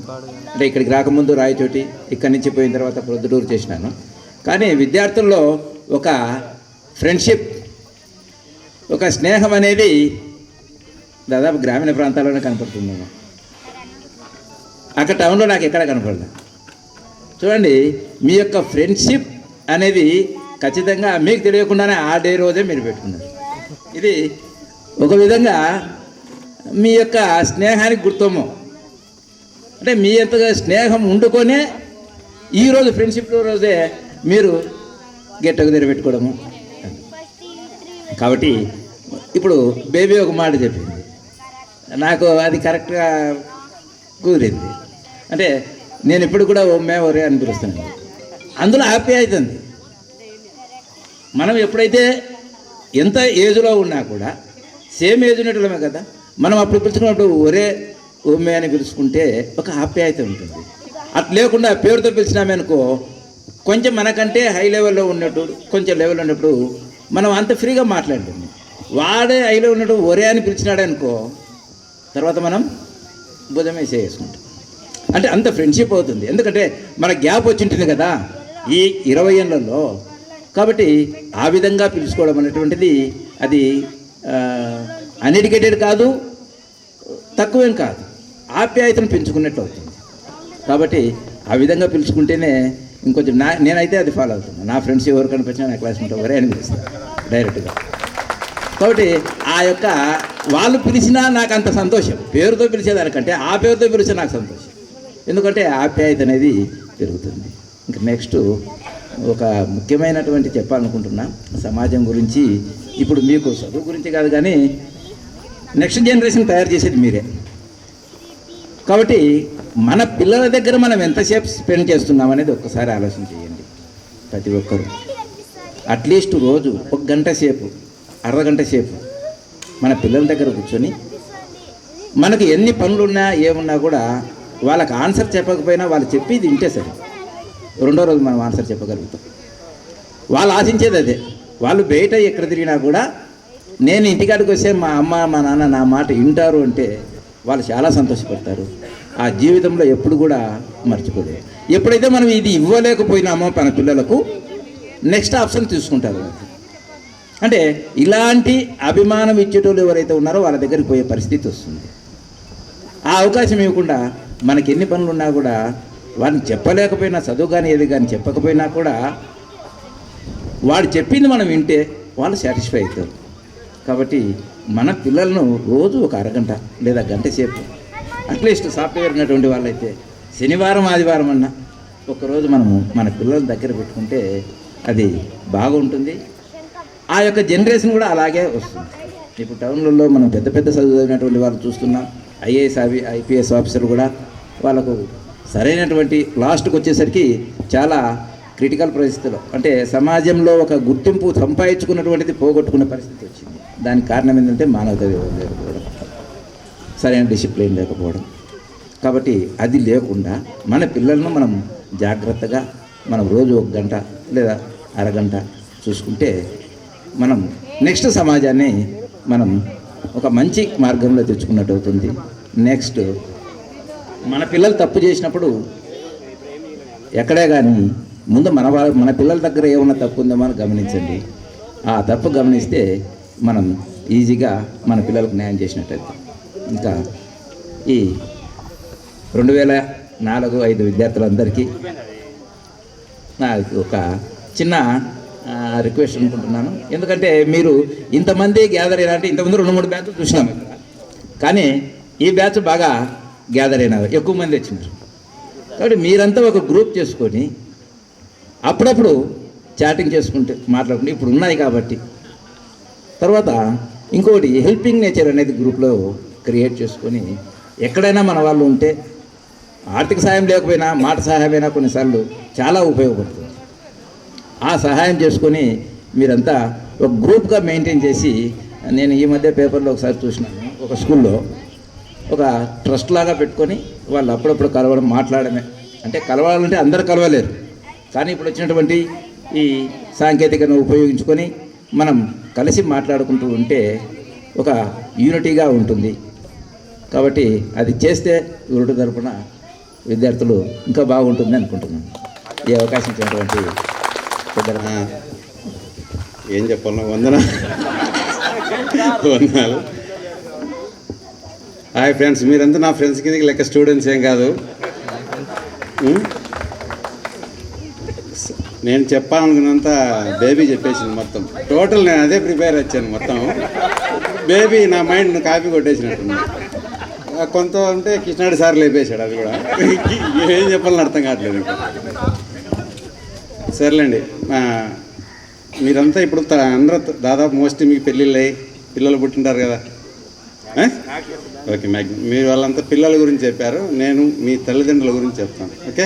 అంటే ఇక్కడికి రాకముందు రాయచోటి, ఇక్కడి నుంచి పోయిన తర్వాత ప్రొద్దుటూరు చేసినాను. కానీ విద్యార్థుల్లో ఒక ఫ్రెండ్షిప్, ఒక స్నేహం అనేది దాదాపు గ్రామీణ ప్రాంతాల్లోనే కనపడుతుందేమో. అక్కడ టౌన్లో నాకు ఎక్కడ కనపడలేదు. చూడండి, మీ యొక్క ఫ్రెండ్షిప్ అనేది ఖచ్చితంగా మీకు తెలియకుండానే ఆ డే రోజే మీరు పెట్టుకున్నారు. ఇది ఒక విధంగా మీ యొక్క స్నేహానికి గుర్తము. అంటే మీ యొక్క స్నేహం ఉండుకొనే ఈరోజు ఫ్రెండ్షిప్ రోజే మీరు గెట్ టుగెదర్ పెట్టుకోవడము. కాబట్టి ఇప్పుడు బేబీ ఒక మాట చెప్పింది, నాకు అది కరెక్ట్గా కుదిరింది. అంటే నేను ఇప్పుడు కూడా ఒరే అని పిలుస్తున్నాను. అందులో ఆప్యాయత ఉంది. మనం ఎప్పుడైతే ఎంత ఏజ్లో ఉన్నా కూడా సేమ్ ఏజ్ ఉన్నట్లమే కదా, మనం అప్పుడు పిలుచుకున్నప్పుడు ఒరే ఓమ్మే అని పిలుచుకుంటే ఒక ఆప్యాయత ఉంటుంది. అట్లా లేకుండా పేరుతో పిలిచినామనుకో కొంచెం మనకంటే హై లెవెల్లో ఉన్నట్టు, కొంచెం లెవెల్ ఉన్నప్పుడు మనం అంత ఫ్రీగా మాట్లాడుతుంది. వాడే హైలో ఉన్నట్టు ఒరే అని పిలిచినాడు అనుకో, తర్వాత మనం భుజం వేసేసుకుంటాం. అంటే అంత ఫ్రెండ్షిప్ అవుతుంది. ఎందుకంటే మన గ్యాప్ వచ్చి ఉంటుంది కదా ఈ 20 ఏళ్లలో. కాబట్టి ఆ విధంగా పిలుచుకోవడం అనేటువంటిది అది అన్ఎడ్యుకేటెడ్ కాదు, తక్కువేం కాదు, ఆప్యాయతను పెంచుకున్నట్టు అవుతుంది. కాబట్టి ఆ విధంగా పిలుచుకుంటేనే ఇంకొంచెం నేనైతే అది ఫాలో అవుతున్నాను. నా ఫ్రెండ్స్ ఎవరు కనిపించినా నా క్లాస్మేట్ ఎవరే అని పిలుస్తాను డైరెక్ట్గా. కాబట్టి ఆ యొక్క వాళ్ళు పిలిచినా నాకు అంత సంతోషం, పేరుతో పిలిచేదానికంటే ఆ పేరుతో పిలిచే నాకు సంతోషం. ఎందుకంటే ఆప్యాయత అనేది పెరుగుతుంది. ఇంకా నెక్స్ట్ ఒక ముఖ్యమైనటువంటి చెప్పాలనుకుంటున్నా సమాజం గురించి. ఇప్పుడు మీకు చదువు గురించి కాదు కానీ నెక్స్ట్ జనరేషన్ తయారు చేసేది మీరే. కాబట్టి మన పిల్లల దగ్గర మనం ఎంతసేపు స్పెండ్ చేస్తున్నాం అనేది ఒక్కసారి ఆలోచన చేయండి ప్రతి ఒక్కరూ. అట్లీస్ట్ రోజు 1 గంట సేపు, అరగంట సేపు మన పిల్లల దగ్గర కూర్చొని మనకు ఎన్ని పనులున్నా ఏమున్నా కూడా వాళ్ళకి ఆన్సర్ చెప్పకపోయినా వాళ్ళు చెప్పేది వింటే సరే, రెండో రోజు మనం ఆన్సర్ చెప్పగలుగుతాం. వాళ్ళు ఆశించేది అదే. వాళ్ళు బయట ఎక్కడ తిరిగినా కూడా నేను ఇంటికాడికి వస్తే మా అమ్మ మా నాన్న నా మాట వింటారు అంటే వాళ్ళు చాలా సంతోషపడతారు. ఆ జీవితంలో ఎప్పుడు కూడా మర్చిపోలేదు. ఎప్పుడైతే మనం ఇది ఇవ్వలేకపోయినామో మన పిల్లలకు నెక్స్ట్ ఆప్షన్ తీసుకుంటారు. అంటే ఇలాంటి అభిమానం ఇచ్చేటోళ్ళు ఎవరైతే ఉన్నారో వాళ్ళ దగ్గరికి పోయే పరిస్థితి వస్తుంది. ఆ అవకాశం ఇవ్వకుండా మనకి ఎన్ని పనులు ఉన్నా కూడా వాడిని చెప్పలేకపోయినా, చదువు కానీ ఏది కానీ చెప్పకపోయినా కూడా వాడు చెప్పింది మనం వింటే వాళ్ళు సాటిస్ఫై అవుతారు. కాబట్టి మన పిల్లలను రోజు 1 అరగంట లేదా గంట సేపు, అట్లీస్ట్ సాఫ్ట్వేర్ ఉన్నటువంటి వాళ్ళైతే శనివారం ఆదివారం అన్నా ఒకరోజు మనము మన పిల్లల దగ్గర పెట్టుకుంటే అది బాగుంటుంది. ఆ యొక్క జనరేషన్ కూడా అలాగే వస్తుంది. ఇప్పుడు టౌన్లలో మనం పెద్ద పెద్ద చదివినటువంటి వాళ్ళు చూస్తున్నాం. ఐపీఎస్ ఆఫీసర్లు కూడా వాళ్ళకు సరైనటువంటి లాస్ట్కి వచ్చేసరికి చాలా క్రిటికల్ పరిస్థితుల్లో, అంటే సమాజంలో ఒక గుర్తింపు సంపాదించుకున్నటువంటిది పోగొట్టుకునే పరిస్థితి వచ్చింది. దానికి కారణం ఏంటంటే మానవత లేకపోవడం, సరైన డిసిప్లిన్ లేకపోవడం. కాబట్టి అది లేకుండా మన పిల్లలను మనం జాగ్రత్తగా మనం రోజు 1 గంట లేదా అరగంట చూసుకుంటే మనం నెక్స్ట్ సమాజాన్ని మనం ఒక మంచి మార్గంలో తెచ్చుకున్నట్టు అవుతుంది. నెక్స్ట్ మన పిల్లలు తప్పు చేసినప్పుడు ఎక్కడే కానీ ముందు మన పిల్లల దగ్గర ఏమన్నా తప్పు ఉందో మనం గమనించండి. ఆ తప్పు గమనిస్తే మనం ఈజీగా మన పిల్లలకు న్యాయం చేసినట్టయితే. ఇంకా ఈ 2004-05 విద్యార్థులందరికీ నాకు ఒక చిన్న రిక్వెస్ట్ అనుకుంటున్నాను. ఎందుకంటే మీరు ఇంతమంది గ్యాదర్ అయినా అంటే ఇంతకుముందు 2-3 బ్యాచ్లు చూసినాము ఇక్కడ, కానీ ఈ బ్యాచ్ బాగా గ్యాదర్ అయినారు, ఎక్కువ మంది వచ్చినారు. కాబట్టి మీరంతా ఒక గ్రూప్ చేసుకొని అప్పుడప్పుడు చాటింగ్ చేసుకుంటే మాట్లాడుకుంటే ఇప్పుడు ఉన్నాయి కాబట్టి, తర్వాత ఇంకోటి హెల్పింగ్ నేచర్ అనేది గ్రూప్లో క్రియేట్ చేసుకొని ఎక్కడైనా మన వాళ్ళు ఉంటే ఆర్థిక సహాయం లేకపోయినా మాట సహాయమైనా కొన్నిసార్లు చాలా ఉపయోగపడుతుంది. ఆ సహాయం చేసుకొని మీరంతా ఒక గ్రూప్గా మెయింటైన్ చేసి, నేను ఈ మధ్య పేపర్లో ఒకసారి చూసినాను, ఒక స్కూల్లో ఒక ట్రస్ట్ లాగా పెట్టుకొని వాళ్ళు అప్పుడప్పుడు కలవడం, మాట్లాడమే. అంటే కలవాలంటే అందరు కలవలేరు, కానీ ఇప్పుడు వచ్చినటువంటి ఈ సాంకేతికను ఉపయోగించుకొని మనం కలిసి మాట్లాడుకుంటూ ఉంటే ఒక యూనిటీగా ఉంటుంది. కాబట్టి అది చేస్తే గురుడు తరపున విద్యార్థులు ఇంకా బాగుంటుంది అనుకుంటున్నాను. ఈ అవకాశం ఇచ్చినటువంటి ఏం చెప్పాలి, వందనాలు. హాయ్ ఫ్రెండ్స్, మీరంతా నా ఫ్రెండ్స్ కిందకి లెక్క, స్టూడెంట్స్ ఏం కాదు. నేను చెప్పాలనుకున్నంత బేబీ చెప్పేసింది మొత్తం. టోటల్ నేను అదే ప్రిపేర్ వచ్చాను మొత్తం. బేబీ నా మైండ్ కాపీ కొట్టేసినట్టుంది. కొంత ఉంటే కృష్ణాడి సార్ లేపేశాడు, అది కూడా ఏం చెప్పాలని అర్థం కావట్లేదు ఇంకా. సర్లేండి, మీరంతా ఇప్పుడు అందరూ దాదాపు మోస్ట్లీ మీకు పెళ్ళిళ్ళు అయ్యి పిల్లలు పుట్టింటారు కదా. ఓకే, మీరు వాళ్ళంతా పిల్లల గురించి చెప్పారు, నేను మీ తల్లిదండ్రుల గురించి చెప్తాను. ఓకే,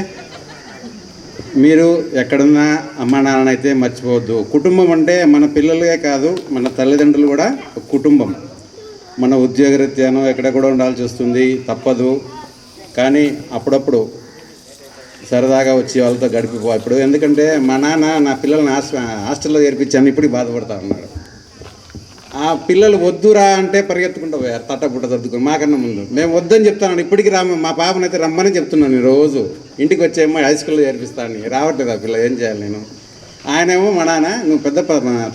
మీరు ఎక్కడున్నా అమ్మా నాన్న అయితే మర్చిపోవద్దు. కుటుంబం అంటే మన పిల్లలే కాదు, మన తల్లిదండ్రులు కూడా ఒక కుటుంబం. మన ఉద్యోగరీత్యానో ఎక్కడెక్కడ ఉండాల్సి వస్తుంది, తప్పదు. కానీ అప్పుడప్పుడు సరదాగా వచ్చి వాళ్ళతో గడిపిపో. ఇప్పుడు ఎందుకంటే మా నాన్న నా పిల్లల్ని హాస్టల్లో చేర్పించాను, ఇప్పుడు బాధపడతా ఉన్నాడు. ఆ పిల్లలు వద్దురా అంటే పరిగెత్తుకుంటూ పోయారు, తట్టపుట్ట సర్దుకొని మాకన్నా ముందు. మేము వద్దని చెప్తాను, ఇప్పటికీ మా పాపనైతే రమ్మని చెప్తున్నాను నేను రోజు. ఇంటికి వచ్చేమో హై స్కూల్లో చేర్పిస్తాను, రావట్లేదు ఆ పిల్ల, ఏం చేయాలి నేను. ఆయనేమో మా నాన్న నువ్వు పెద్ద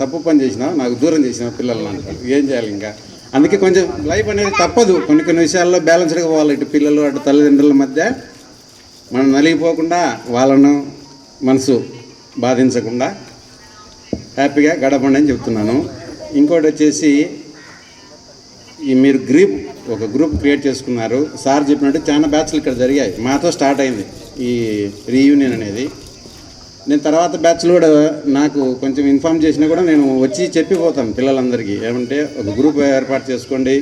తప్పు పని చేసినావు, నాకు దూరం చేసినావు పిల్లల్ని అంటారు. ఏం చేయాలి ఇంకా. అందుకే కొంచెం లైఫ్ అనేది తప్పదు, కొన్ని విషయాల్లో బ్యాలెన్స్డ్గా పోవాలి. ఇటు పిల్లలు అటు తల్లిదండ్రుల మధ్య మనం నలిగిపోకుండా, వాళ్ళను మనసు బాధించకుండా హ్యాపీగా గడపండి అని చెప్తున్నాను. ఇంకోటి వచ్చేసి మీరు ఒక గ్రూప్ క్రియేట్ చేసుకున్నారు. సార్ చెప్పినట్టు చాలా బ్యాచ్లు ఇక్కడ జరిగాయి, మాతో స్టార్ట్ అయింది ఈ రీయూనియన్ అనేది. నేను తర్వాత బ్యాచ్లు కూడా నాకు కొంచెం ఇన్ఫామ్ చేసినా కూడా నేను వచ్చి చెప్పిపోతాను పిల్లలందరికీ. ఏమంటే ఒక గ్రూప్ ఏర్పాటు చేసుకోండి,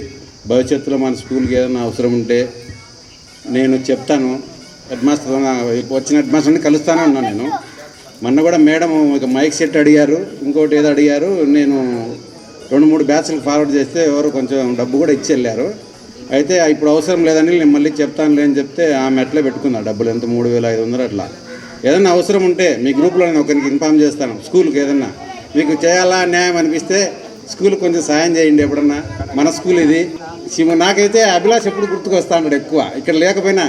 భవిష్యత్తులో మన స్కూల్కి ఏదైనా అవసరం ఉంటే నేను చెప్తాను. వచ్చిన హెడ్ మాస్టర్ని కలుస్తానే ఉన్నాను నేను. మొన్న కూడా మేడం ఒక మైక్ సెట్ అడిగారు, ఇంకోటి ఏదో అడిగారు. నేను 2-3 బ్యాచ్లకు ఫార్వర్డ్ చేస్తే ఎవరు కొంచెం డబ్బు కూడా ఇచ్చి వెళ్ళారు. అయితే ఇప్పుడు అవసరం లేదని నేను మళ్ళీ చెప్తానులే అని చెప్తే ఆమె అట్లే పెట్టుకున్నా డబ్బులు, ఎంత 3500 అట్లా. ఏదన్నా అవసరం ఉంటే మీ గ్రూప్లో నేను ఒకరికి ఇన్ఫామ్ చేస్తాను. స్కూల్కి ఏదన్నా మీకు చేయాలా న్యాయం అనిపిస్తే స్కూల్కి కొంచెం సాయం చేయండి ఎప్పుడన్నా. మన స్కూల్ ఇది. నాకైతే అభిలాష్ ఎప్పుడు గుర్తుకొస్తా ఉంటాడు ఎక్కువ, ఇక్కడ లేకపోయినా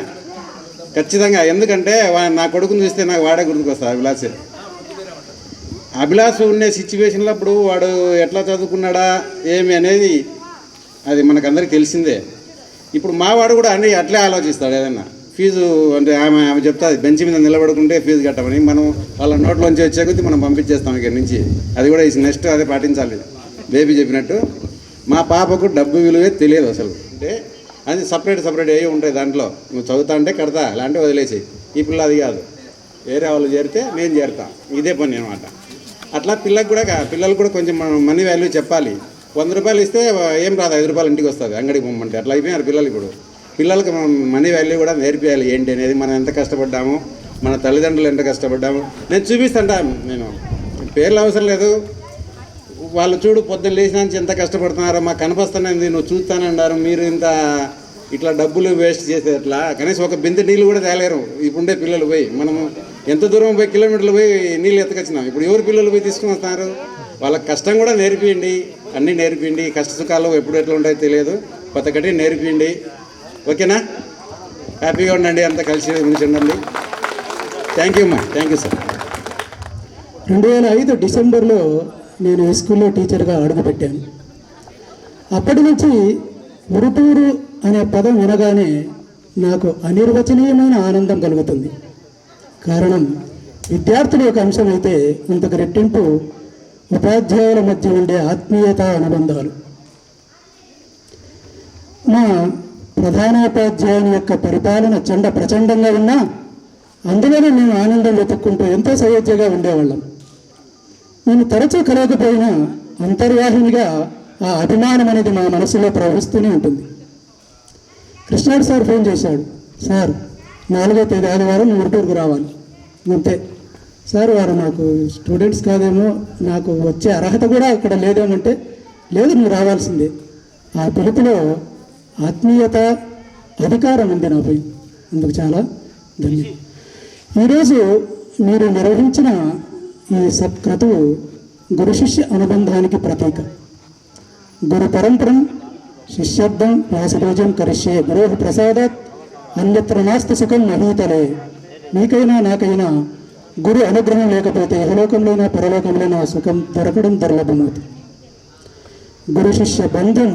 ఖచ్చితంగా. ఎందుకంటే నా కొడుకుని చూస్తే నాకు వాడే గుర్తుకొస్తా అభిలాష్ ఉండే సిచ్యువేషన్లో అప్పుడు వాడు ఎట్లా చదువుకున్నాడా ఏమి అనేది అది మనకందరికీ తెలిసిందే. ఇప్పుడు మావాడు కూడా అన్నీ అట్లే ఆలోచిస్తాడు. ఏదన్నా ఫీజు అంటే ఆమె చెప్తాది, బెంచ్ మీద నిలబడుకుంటే ఫీజు కట్టమని. మనం వాళ్ళ నోట్లోంచి వచ్చే కొద్దీ మనం పంపించేస్తాం ఇక్కడి నుంచి. అది కూడా నెక్స్ట్ అదే పాటించాలి. బేబీ చెప్పినట్టు మా పాపకు డబ్బు విలువే తెలియదు అసలు. అంటే అది సపరేట్ ఏ ఉంటాయి దాంట్లో. నువ్వు చదువుతా అంటే కడతా, అలాంటివి వదిలేసి. ఈ పిల్ల అది కాదు, వేరే వాళ్ళు చేరితే నేను చేరుతా, ఇదే పని అనమాట. అట్లా పిల్లలు కూడా కొంచెం మనం మనీ వాల్యూ చెప్పాలి. 100 రూపాయలు ఇస్తే ఏం రాదు, 5 రూపాయలు ఇంటికి వస్తుంది అంగడికి పొమ్మంటే. అట్లా అయిపోయినారు పిల్లలు. ఇప్పుడు పిల్లలకి మనం మనీ వాల్యూ కూడా నేర్పియాలి ఏంటి అనేది. మనం ఎంత కష్టపడ్డాము, మన తల్లిదండ్రులు ఎంత కష్టపడ్డాము. నేను చూపిస్తాంటా, నేను పేర్లు అవసరం లేదు. వాళ్ళు చూడు పొద్దున్న లేచిన నుంచి ఎంత కష్టపడుతున్నారో మాకు కనిపిస్తానంది, నువ్వు చూస్తానన్నారు. మీరు ఇంత ఇట్లా డబ్బులు వేస్ట్ చేసేట్లా కనీసం ఒక బిందె నీళ్ళు కూడా తేలేరు ఇప్పుడుండే పిల్లలు. పోయి మనము ఎంత దూరం పోయి కిలోమీటర్లు పోయి నీళ్ళు ఎత్తకొచ్చినాం. ఇప్పుడు ఎవరు పిల్లలు పోయి తీసుకుని వస్తున్నారు. వాళ్ళకి కష్టం కూడా నేర్పియండి, అన్నీ నేర్పియండి. కష్ట సుఖాలు ఎప్పుడు ఎట్లా ఉంటాయో తెలియదు, కొత్త కట్టి నేర్పియండి. ఓకేనా? హ్యాపీగా ఉండండి, అంతా కలిసి ఉండండి. థ్యాంక్ యూ అమ్మా. Thank you sir. 2005 డిసెంబర్లో నేను ఈ స్కూల్లో టీచర్గా అడుగుపెట్టాను. అప్పటి నుంచి ఉరుటూరు అనే పదం వినగానే నాకు అనిర్వచనీయమైన ఆనందం కలుగుతుంది. కారణం విద్యార్థుల యొక్క అంశం అయితే అంతకు రెట్టింపు ఉపాధ్యాయుల మధ్య ఉండే ఆత్మీయత అనుబంధాలు. మా ప్రధానోపాధ్యాయుని యొక్క పరిపాలన ప్రచండంగా ఉన్నా అందులోనే మేము ఆనందం వెతుక్కుంటూ ఎంతో సయోధ్యగా ఉండేవాళ్ళం. నేను తరచూ కలగకపోయినా అంతర్వాహినిగా ఆ అభిమానం అనేది మా మనసులో ప్రవహిస్తూనే ఉంటుంది. కృష్ణాడు సార్ ఫోన్ చేశాడు, సార్ 4వ తేదీ ఆదివారం ఉరుటూరుకు రావాలి. అంతే సార్, వారు నాకు స్టూడెంట్స్ కాదేమో, నాకు వచ్చే అర్హత కూడా అక్కడ లేదేమంటే, లేదు నువ్వు రావాల్సిందే. ఆ పిలుపులో ఆత్మీయత, అధికారం ఉంది నాపై. అందుకు చాలా ధన్యవాదాలు. ఈరోజు మీరు నిర్వహించిన ఈ సత్క్రతువు గురు శిష్య అనుబంధానికి ప్రతీక. గురు పరంపరం శిష్యర్థం వ్యాసభోజం కరిష్యే గురో ప్రసాదాత్ అన్యత్ర నాస్తి సుఖం మహీతలే. మీకైనా నాకైనా గురు అనుగ్రహం లేకపోతే ఇహలోకంలోనైనా పరలోకంలోనైనా సుఖం దొరకడం దుర్లభమవుతుంది. గురు శిష్య బంధం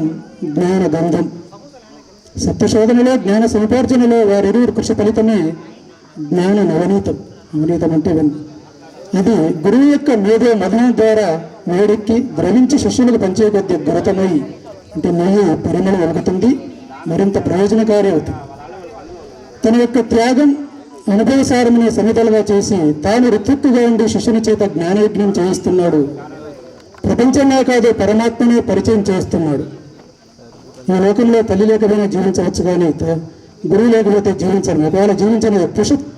జ్ఞాన గంధం. సత్యశోధనలో జ్ఞాన సముపార్జనలో వారిరువురు కృషి ఫలితమే జ్ఞాన నవనీతం. నవనీతం అంటే అది గురువు యొక్క మేధో మదనం ద్వారా వేడెక్కి ద్రవించి శిష్యులకు పంచే కొద్ది గురతమై అంటే నెయ్యి పరిమళం వెలుగుతుంది, మరింత ప్రయోజనకారి అవుతుంది. తన యొక్క త్యాగం అనుభవసారమనే సమితలుగా చేసి తాను ఋత్విక్కుగా ఉండి శిష్యుని చేత జ్ఞానయజ్ఞం చేయిస్తున్నాడు. ప్రపంచమే కాదు పరమాత్మనే పరిచయం చేస్తున్నాడు. ఈ లోకంలో తల్లి లేకపోయినా జీవించవచ్చు, కానీ గురువు లేకపోతే జీవించను. ఒకవేళ జీవించని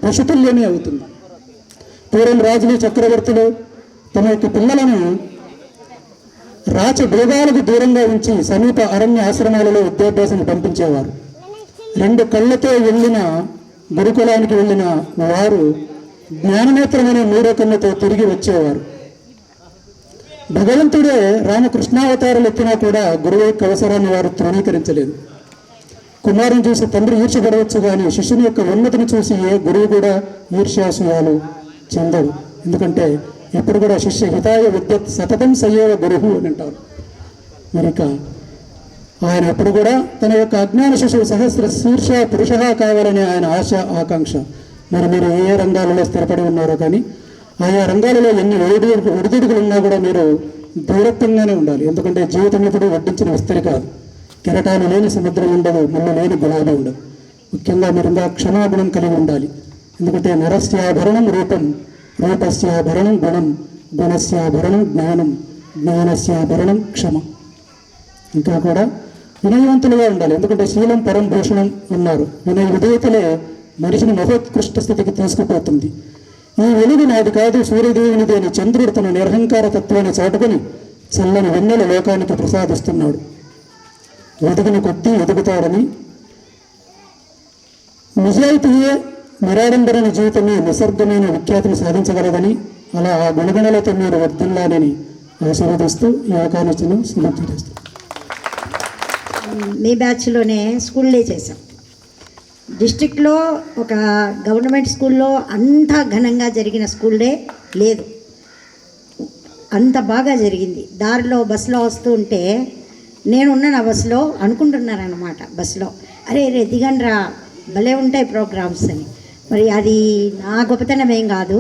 పశుతుల్యమే అవుతుంది. పూర్వం రాజులు, చక్రవర్తులు తమ యొక్క పిల్లలను రాచభోగాలకు దూరంగా ఉంచి సమీప అరణ్య ఆశ్రమాలలో విద్యాభ్యాసం పంపించేవారు. 2 కళ్ళతో వెళ్ళిన గురుకులానికి వెళ్ళిన వారు జ్ఞాననేత్రమైన 3వ కన్నుతో తిరిగి వచ్చేవారు. భగవంతుడే రామకృష్ణావతారాలు ఎత్తినా కూడా గురువు యొక్క అవసరాన్ని వారు తృణీకరించలేదు. కుమారుని చూసి తండ్రి ఈర్ష్యపడవచ్చు కానీ శిష్యుని యొక్క ఉన్నతిని చూసి ఏ గురువు కూడా ఈర్ష్యాసూయాలు చెందడు. ఎందుకంటే ఎప్పుడు కూడా శిష్య హితాయ విద్యత్ సతతం సయ్యేవ గురువు అని అంటారు. మరిక ఆయన ఎప్పుడు కూడా తన యొక్క అజ్ఞాన శిశువు సహస్ర శీర్ష పురుష కావాలని ఆయన ఆశ ఆకాంక్ష. మరి మీరు ఏ రంగాలలో స్థిరపడి ఉన్నారో కానీ ఆయా రంగాలలో ఎన్ని ఒడిదుడుకులు ఉన్నా కూడా మీరు దూరత్వంగానే ఉండాలి. ఎందుకంటే జీవితం ఎప్పుడు వడ్డించిన విస్తరి కాదు. కెరటాలు లేని సముద్రం ఉండదు, ముళ్ళు లేని గులాబీ ఉండదు. ముఖ్యంగా మీరు ఇంకా క్షమాగుణం కలిగి ఉండాలి. ఎందుకంటే నరస్యాభరణం రూపం, రూపస్యాభరణం గుణం, గుణస్యాభరణం జ్ఞానం, జ్ఞానస్యాభరణం క్షమ. ఇంకా కూడా వినయవంతులుగా ఉండాలి. ఎందుకంటే శీలం పరం భూషణం అన్నారు. వినయ విధేయతలే మనిషిని మహోత్కృష్ట స్థితికి తీసుకుపోతుంది. ఈ వెలుగు నాది కాదు సూర్యదేవునిది అని చంద్రుడు తన నిరహంకార తత్వాన్ని చాటుకొని చల్లని వెన్నెల లోకానికి ప్రసాదిస్తున్నాడు. ఎదిగిన కొద్దీ ఎదుగుతాడని, నిజాయితీయే నిరాడంబరణ జీవితమే నిసర్గమైన విఖ్యాతిని సాధించగలదని, అలా ఆ గుణగణలతో మీరు వర్ధిల్లాలని ఆశీర్వదిస్తూ ఈ అవకాశం సమాప్తి చేస్తాం. మీ బ్యాచ్లోనే స్కూల్ డే చేసాం. డిస్ట్రిక్ట్లో ఒక గవర్నమెంట్ స్కూల్లో అంత ఘనంగా జరిగిన స్కూల్ డే లేదు. అంత బాగా జరిగింది. దారిలో బస్సులో వస్తూ ఉంటే నేనున్నాను ఆ బస్సులో, అనుకుంటున్నారన్నమాట బస్సులో, అరే రే దిగండ్రా భలే ఉంటాయి ప్రోగ్రామ్స్ అని. మరి అది నా గొప్పతనం ఏం కాదు,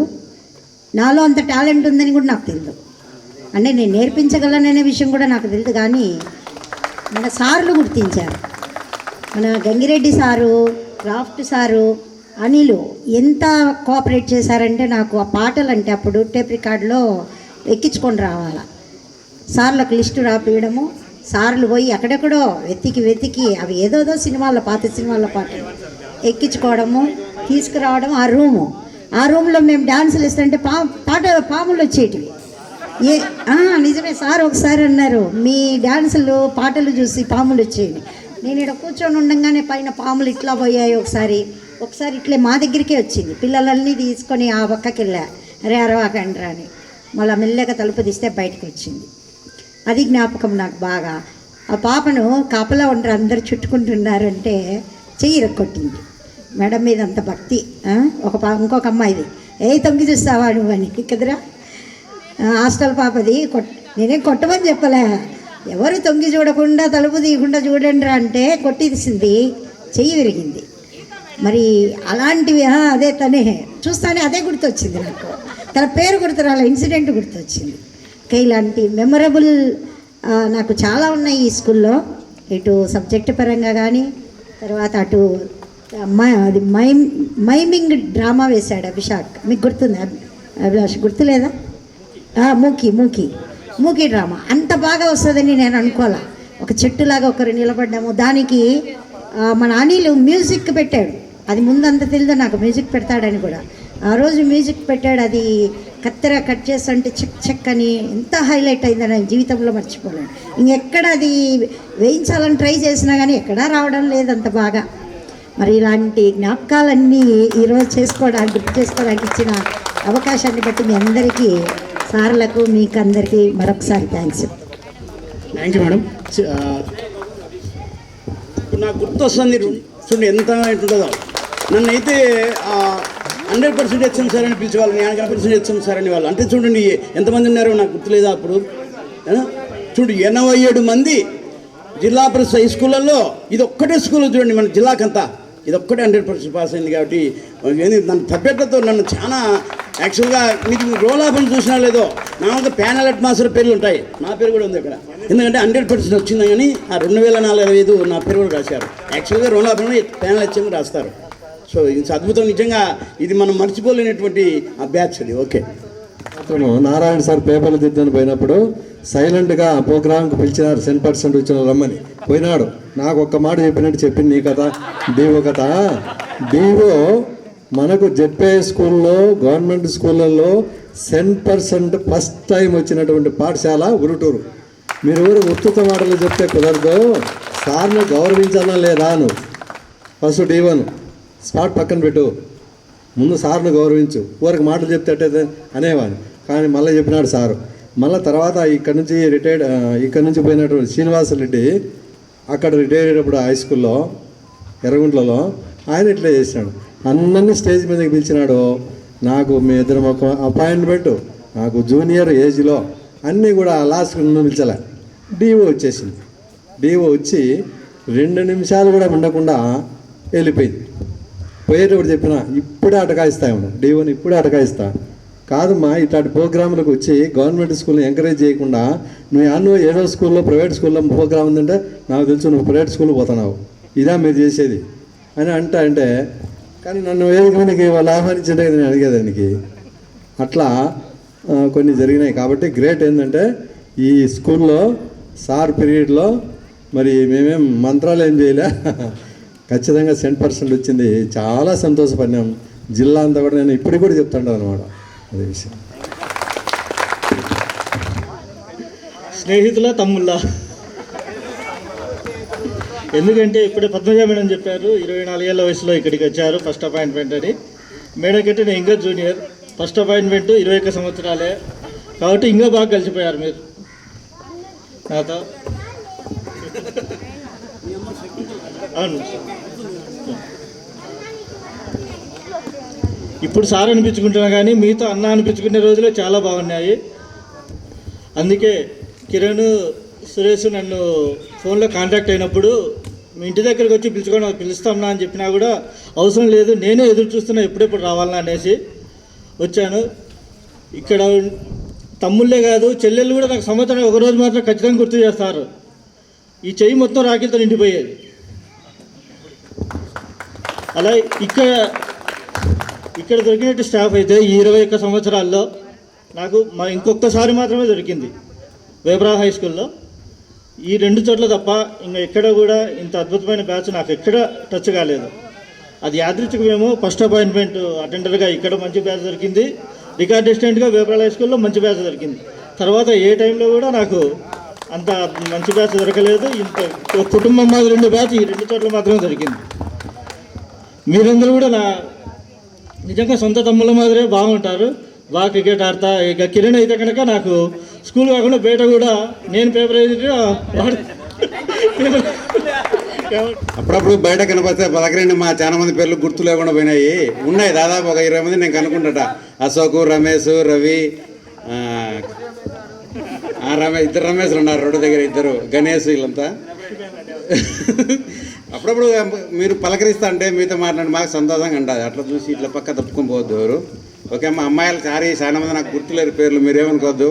నాలో అంత టాలెంట్ ఉందని కూడా నాకు తెలియదు. అంటే నేను నేర్పించగలననే విషయం కూడా నాకు తెలియదు. కానీ మన సార్లు గుర్తించారు. మన Gangireddy sir, craft sir, Anil ఎంత కోఆపరేట్ చేశారంటే నాకు ఆ పాటలు అంటే అప్పుడు టేప్ రికార్డులో ఎక్కించుకొని రావాలా. సార్లకు లిస్టు రాపియడము, సార్లు పోయి అక్కడెక్కడో వెతికి అవి ఏదోదో సినిమాల్లో పాత సినిమాల్లో పాటలు ఎక్కించుకోవడము, తీసుకురావడం. ఆ రూమ్లో మేము డాన్సులు ఇస్తుంటే పాములు వచ్చేటివి. నిజమే సార్ ఒకసారి అన్నారు, మీ డాన్సులు పాటలు చూసి పాములు వచ్చేవి. నేను ఇక్కడ కూర్చొని ఉండగానే పైన పాములు ఇట్లా పోయాయి. ఒకసారి ఇట్లే మా దగ్గరికే వచ్చింది. పిల్లలన్నీ తీసుకొని ఆ పక్కకి వెళ్ళా, అరే అరవాకండ్రా అని. మళ్ళీ మెల్లగా తలుపు తీస్తే బయటకు వచ్చింది. అది జ్ఞాపకం నాకు బాగా. ఆ పాపను కాపలా ఉండరు అందరు చుట్టుకుంటున్నారంటే చెయ్యి ఇరక్కొట్టింది. మేడం మీద అంత భక్తి. ఇంకొక అమ్మాయిది, తొంగి చూస్తావా నువ్వని కదరా, హాస్టల్ పాపది. నేనేం కొట్టమని చెప్పలే, ఎవరు తొంగి చూడకుండా తలుపు తీయకుండా చూడండి రా అంటే కొట్టేసింది, చెయ్యి విరిగింది. మరి అలాంటివి అదే తనే చూస్తానే అదే గుర్తొచ్చింది నాకు. తన పేరు గుర్తురాల, ఇన్సిడెంట్ గుర్తొచ్చింది. ఇలాంటి మెమరబుల్ నాకు చాలా ఉన్నాయి ఈ స్కూల్లో. ఇటు సబ్జెక్ట్ పరంగా కానీ, తర్వాత అటు అది మైమింగ్ డ్రామా వేశాడు అభిషాక్, మీకు గుర్తుంది? అభిలాష్ గుర్తులేదా? మూకీ డ్రామా అంత బాగా వస్తుందని నేను అనుకోలే. ఒక చెట్టులాగా ఒకరు నిలబడ్డాము. దానికి మన అనిల్ మ్యూజిక్ పెట్టాడు. అది ముందంత తెలియదు నాకు మ్యూజిక్ పెడతాడని కూడా. ఆ రోజు మ్యూజిక్ పెట్టాడు. అది కత్తెర కట్ చేస్తుంటే చెక్ అని ఎంత హైలైట్ అయిందని నేను జీవితంలో మర్చిపోలేను. ఇంకెక్కడ అది వేయించాలని ట్రై చేసినా కానీ ఎక్కడా రావడం లేదు అంత బాగా. మరి ఇలాంటి జ్ఞాపకాలన్నీ ఈరోజు గుర్తు చేసుకోవడానికి ఇచ్చిన అవకాశాన్ని బట్టి మీ అందరికీ, సార్లకు, మీకు అందరికీ మరొకసారి థ్యాంక్స్ యూ మేడం. నాకు గుర్తొస్తుంది చూడండి ఎంత ఉంటుందో. నన్ను అయితే 100% వచ్చాం సార్ అని పిలిచేవాళ్ళు, 90% వచ్చాం సార్ అని వాళ్ళు. అంటే చూడండి ఎంతమంది ఉన్నారో నాకు గుర్తులేదా అప్పుడు. చూడండి 87 మంది జిల్లా పరిషత్ హై స్కూళ్ళల్లో ఇది ఒక్కటే స్కూల్ చూడండి మన జిల్లాకంతా ఇది ఒక్కటే 100% పాస్ అయింది. కాబట్టి నన్ను తప్పేట్లతో నన్ను చాలా యాక్చువల్గా మీకు రోల్ ఆఫ్ అని చూసినా లేదో, నాకు ప్యానల్ హెడ్ మాస్టర్ పేర్లు ఉంటాయి, నా పేరు కూడా ఉంది అక్కడ. ఎందుకంటే 100% వచ్చింది కానీ ఆ 2405 నా పేరు కూడా రాశారు. యాక్చువల్గా రోల్ ఆఫ్ అని ప్యానల్ హెచ్ఎం రాస్తారు. సో ఇది అద్భుతం నిజంగా. ఇది మనం మర్చిపోలేనటువంటి ఆ బ్యాచ్ అది. ఓకే, నారాయణ సార్ పేపర్లు దిద్దని పోయినప్పుడు సైలెంట్గా ప్రోగ్రాంకి పిలిచినారు. 10% వచ్చిన రమ్మని పోయినాడు. నాకు ఒక్క మాట చెప్పినట్టు చెప్పింది నీ కథ డీవో కథ. డీవో మనకు జెడ్పీ స్కూల్లో, గవర్నమెంట్ స్కూళ్ళల్లో 10% ఫస్ట్ టైం వచ్చినటువంటి పాఠశాల ఉరుటూరు. మీరు ఊరు ఉత్తుత మాటలు చెప్తే కుదరదు. సార్ను గౌరవించాలా లేదా? నువ్వు ఫస్ట్ డీవోను స్పాట్ పక్కన పెట్టు, ముందు సార్ను గౌరవించు. ఊరికి మాటలు చెప్తే అనేవాడిని. కానీ మళ్ళీ చెప్పినాడు సారు, మళ్ళీ తర్వాత ఇక్కడ నుంచి పోయినటువంటి శ్రీనివాసరెడ్డి అక్కడ రిటైర్ అయినప్పుడు హై స్కూల్లో ఎర్రగుంట్లలో ఆయన ఇట్లా చేసినాడు. అందరినీ స్టేజ్ మీదకి పిలిచినాడు. నాకు మీ ఇద్దరం ఒక అపాయింట్మెంట్, నాకు జూనియర్ ఏజ్లో అన్నీ కూడా లాస్ట్ పిలిచలే. డిఓ వచ్చేసింది. డిఓ వచ్చి 2 నిమిషాలు కూడా ఉండకుండా వెళ్ళిపోయింది. పోయేటప్పుడు చెప్పిన ఇప్పుడే అటకాయిస్తా ఏమన్నా, డిఓని ఇప్పుడే అటకాయిస్తా. కాదమ్మా, ఇట్లాంటి ప్రోగ్రాంలకు వచ్చి గవర్నమెంట్ స్కూల్ని ఎంకరేజ్ చేయకుండా నువ్వు ఏదో స్కూల్లో ప్రైవేట్ స్కూల్లో ప్రోగ్రామ్ ఉందంటే నాకు తెలుసు నువ్వు ప్రైవేట్ స్కూల్కి పోతున్నావు, ఇదా మీరు చేసేది అని అంటే కానీ నన్ను వేదికకి వాళ్ళు ఆహ్వానించే నేను అడిగేదానికి. అట్లా కొన్ని జరిగినాయి. కాబట్టి గ్రేట్ ఏంటంటే ఈ స్కూల్లో సార్ పీరియడ్లో మరి మేమేం మంత్రాలు ఏం చేయలే, ఖచ్చితంగా 100% వచ్చింది. చాలా సంతోషపడినాం. జిల్లా అంతా కూడా నేను ఇప్పటికి కూడా చెప్తుంటాను అనమాట అదే విషయం. స్నేహితుల తమ్ముళ్ళ, ఎందుకంటే ఇప్పుడే పద్మజ మేడం చెప్పారు 24 ఏళ్ళ వయసులో ఇక్కడికి వచ్చారు ఫస్ట్ అపాయింట్మెంట్ అని. మేడం కంటే నేను ఇంకా జూనియర్, ఫస్ట్ అపాయింట్మెంట్ 21 సంవత్సరాలే కాబట్టి ఇంకా బాగా కలిసిపోయారు మీరు నాతో. అవును, ఇప్పుడు సార్ అనిపించుకుంటున్నా కానీ మీతో అన్న అనిపించుకునే రోజులు చాలా బాగున్నాయి. అందుకే కిరణ్, సురేష్ నన్ను ఫోన్లో కాంటాక్ట్ అయినప్పుడు మీ ఇంటి దగ్గరికి వచ్చి పిలుస్తామన్నా అని చెప్పినా కూడా అవసరం లేదు, నేనే ఎదురు చూస్తున్నా ఎప్పుడెప్పుడు రావాలన్నా అనేసి వచ్చాను. ఇక్కడ తమ్ముళ్ళే కాదు చెల్లెళ్ళు కూడా నాకు సంవత్సరం ఒకరోజు మాత్రం ఖచ్చితంగా గుర్తు చేస్తారు. ఈ చెయ్యి మొత్తం రాఖీలతో నిండిపోయేది. అలా ఇక్కడ దొరికినట్టు స్టాఫ్ అయితే ఈ 21 సంవత్సరాల్లో నాకు ఇంకొకసారి మాత్రమే దొరికింది వేబ్రా హై స్కూల్లో. ఈ 2 చోట్ల తప్ప ఇంకా ఎక్కడ కూడా ఇంత అద్భుతమైన బ్యాచ్ నాకు ఎక్కడ టచ్ కాలేదు. అది యాదృచ్ఛికమేమో ఫస్ట్ అపాయింట్మెంట్ అటెండర్గా ఇక్కడ మంచి బ్యాచ్ దొరికింది, రికార్డ్ అసిస్టెంట్గా వేబ్రా హై స్కూల్లో మంచి బ్యాచ్ దొరికింది. తర్వాత ఏ టైంలో కూడా నాకు అంత మంచి బ్యాచ్ దొరకలేదు. ఇంత కుటుంబం మాదిరి 2 బ్యాచ్ ఈ 2 చోట్ల మాత్రమే దొరికింది. మీరందరూ కూడా నిజంగా సొంత తమ్ముళ్ళ మాదిరే బాగుంటారు, బాగా క్రికెట్ ఆడతా. ఇక కిరణ్ అయితే కనుక నాకు స్కూల్ కాకుండా బయట కూడా నేను పేపర్ ఎడిటర్గా అప్పుడప్పుడు బయట కనపడితే పలకరండి మా చాలా మంది పేర్లు గుర్తు లేకుండా పోయినాయి. ఉన్నాయి దాదాపు ఒక 20 మంది నేను కనుక్కుంటాట. అశోక్, రమేష్, రవి, ఇద్దరు రమేష్లు ఉన్నారు రోడ్డు దగ్గర, ఇద్దరు గణేష్, వీళ్ళంతా. అప్పుడప్పుడు మీరు పలకరిస్తా అంటే మీతో మాట్లాడి మాకు సంతోషంగా ఉంటుంది. అట్లా చూసి ఇట్లా పక్క తప్పుకొని పోవద్దు ఎవరు. ఓకే అమ్మ, అమ్మాయిలు చాలా మంది నాకు గుర్తులేరు పేర్లు, మీరేమనుకోవద్దు.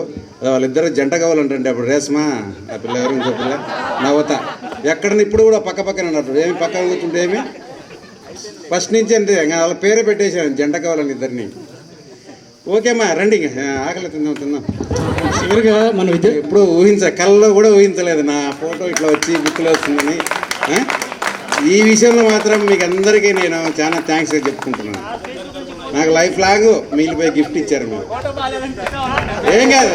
వాళ్ళిద్దరు జంట కావాలంటే అప్పుడు రేస్మా ఆ పిల్ల ఎవరు ఇంకో పిల్ల నవత ఎక్కడ ఇప్పుడు కూడా పక్కనే ఉన్నారు. ఏమి పక్కన కూర్చుంటే ఏమి ఫస్ట్ నుంచి అంతే వాళ్ళ పేరే పెట్టేసాను జంట కావాలని ఇద్దరిని. ఓకే అమ్మా రండి, ఆకలి తిందాం. చివరిగా మన ఎప్పుడు కళ్ళలో కూడా ఊహించలేదు నా ఫోటో ఇట్లా వచ్చి బుక్లో వస్తుందని. ఈ విషయంలో మాత్రం మీకు అందరికీ నేను చాలా థ్యాంక్స్ చెప్పుకుంటున్నాను. నాకు లైఫ్ లాంగ్ మిగిలిపోయి గిఫ్ట్ ఇచ్చారు మీరు. ఏం కాదు,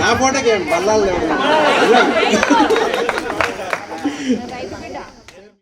నా ఫోటోకి బల్లాలు లేవు.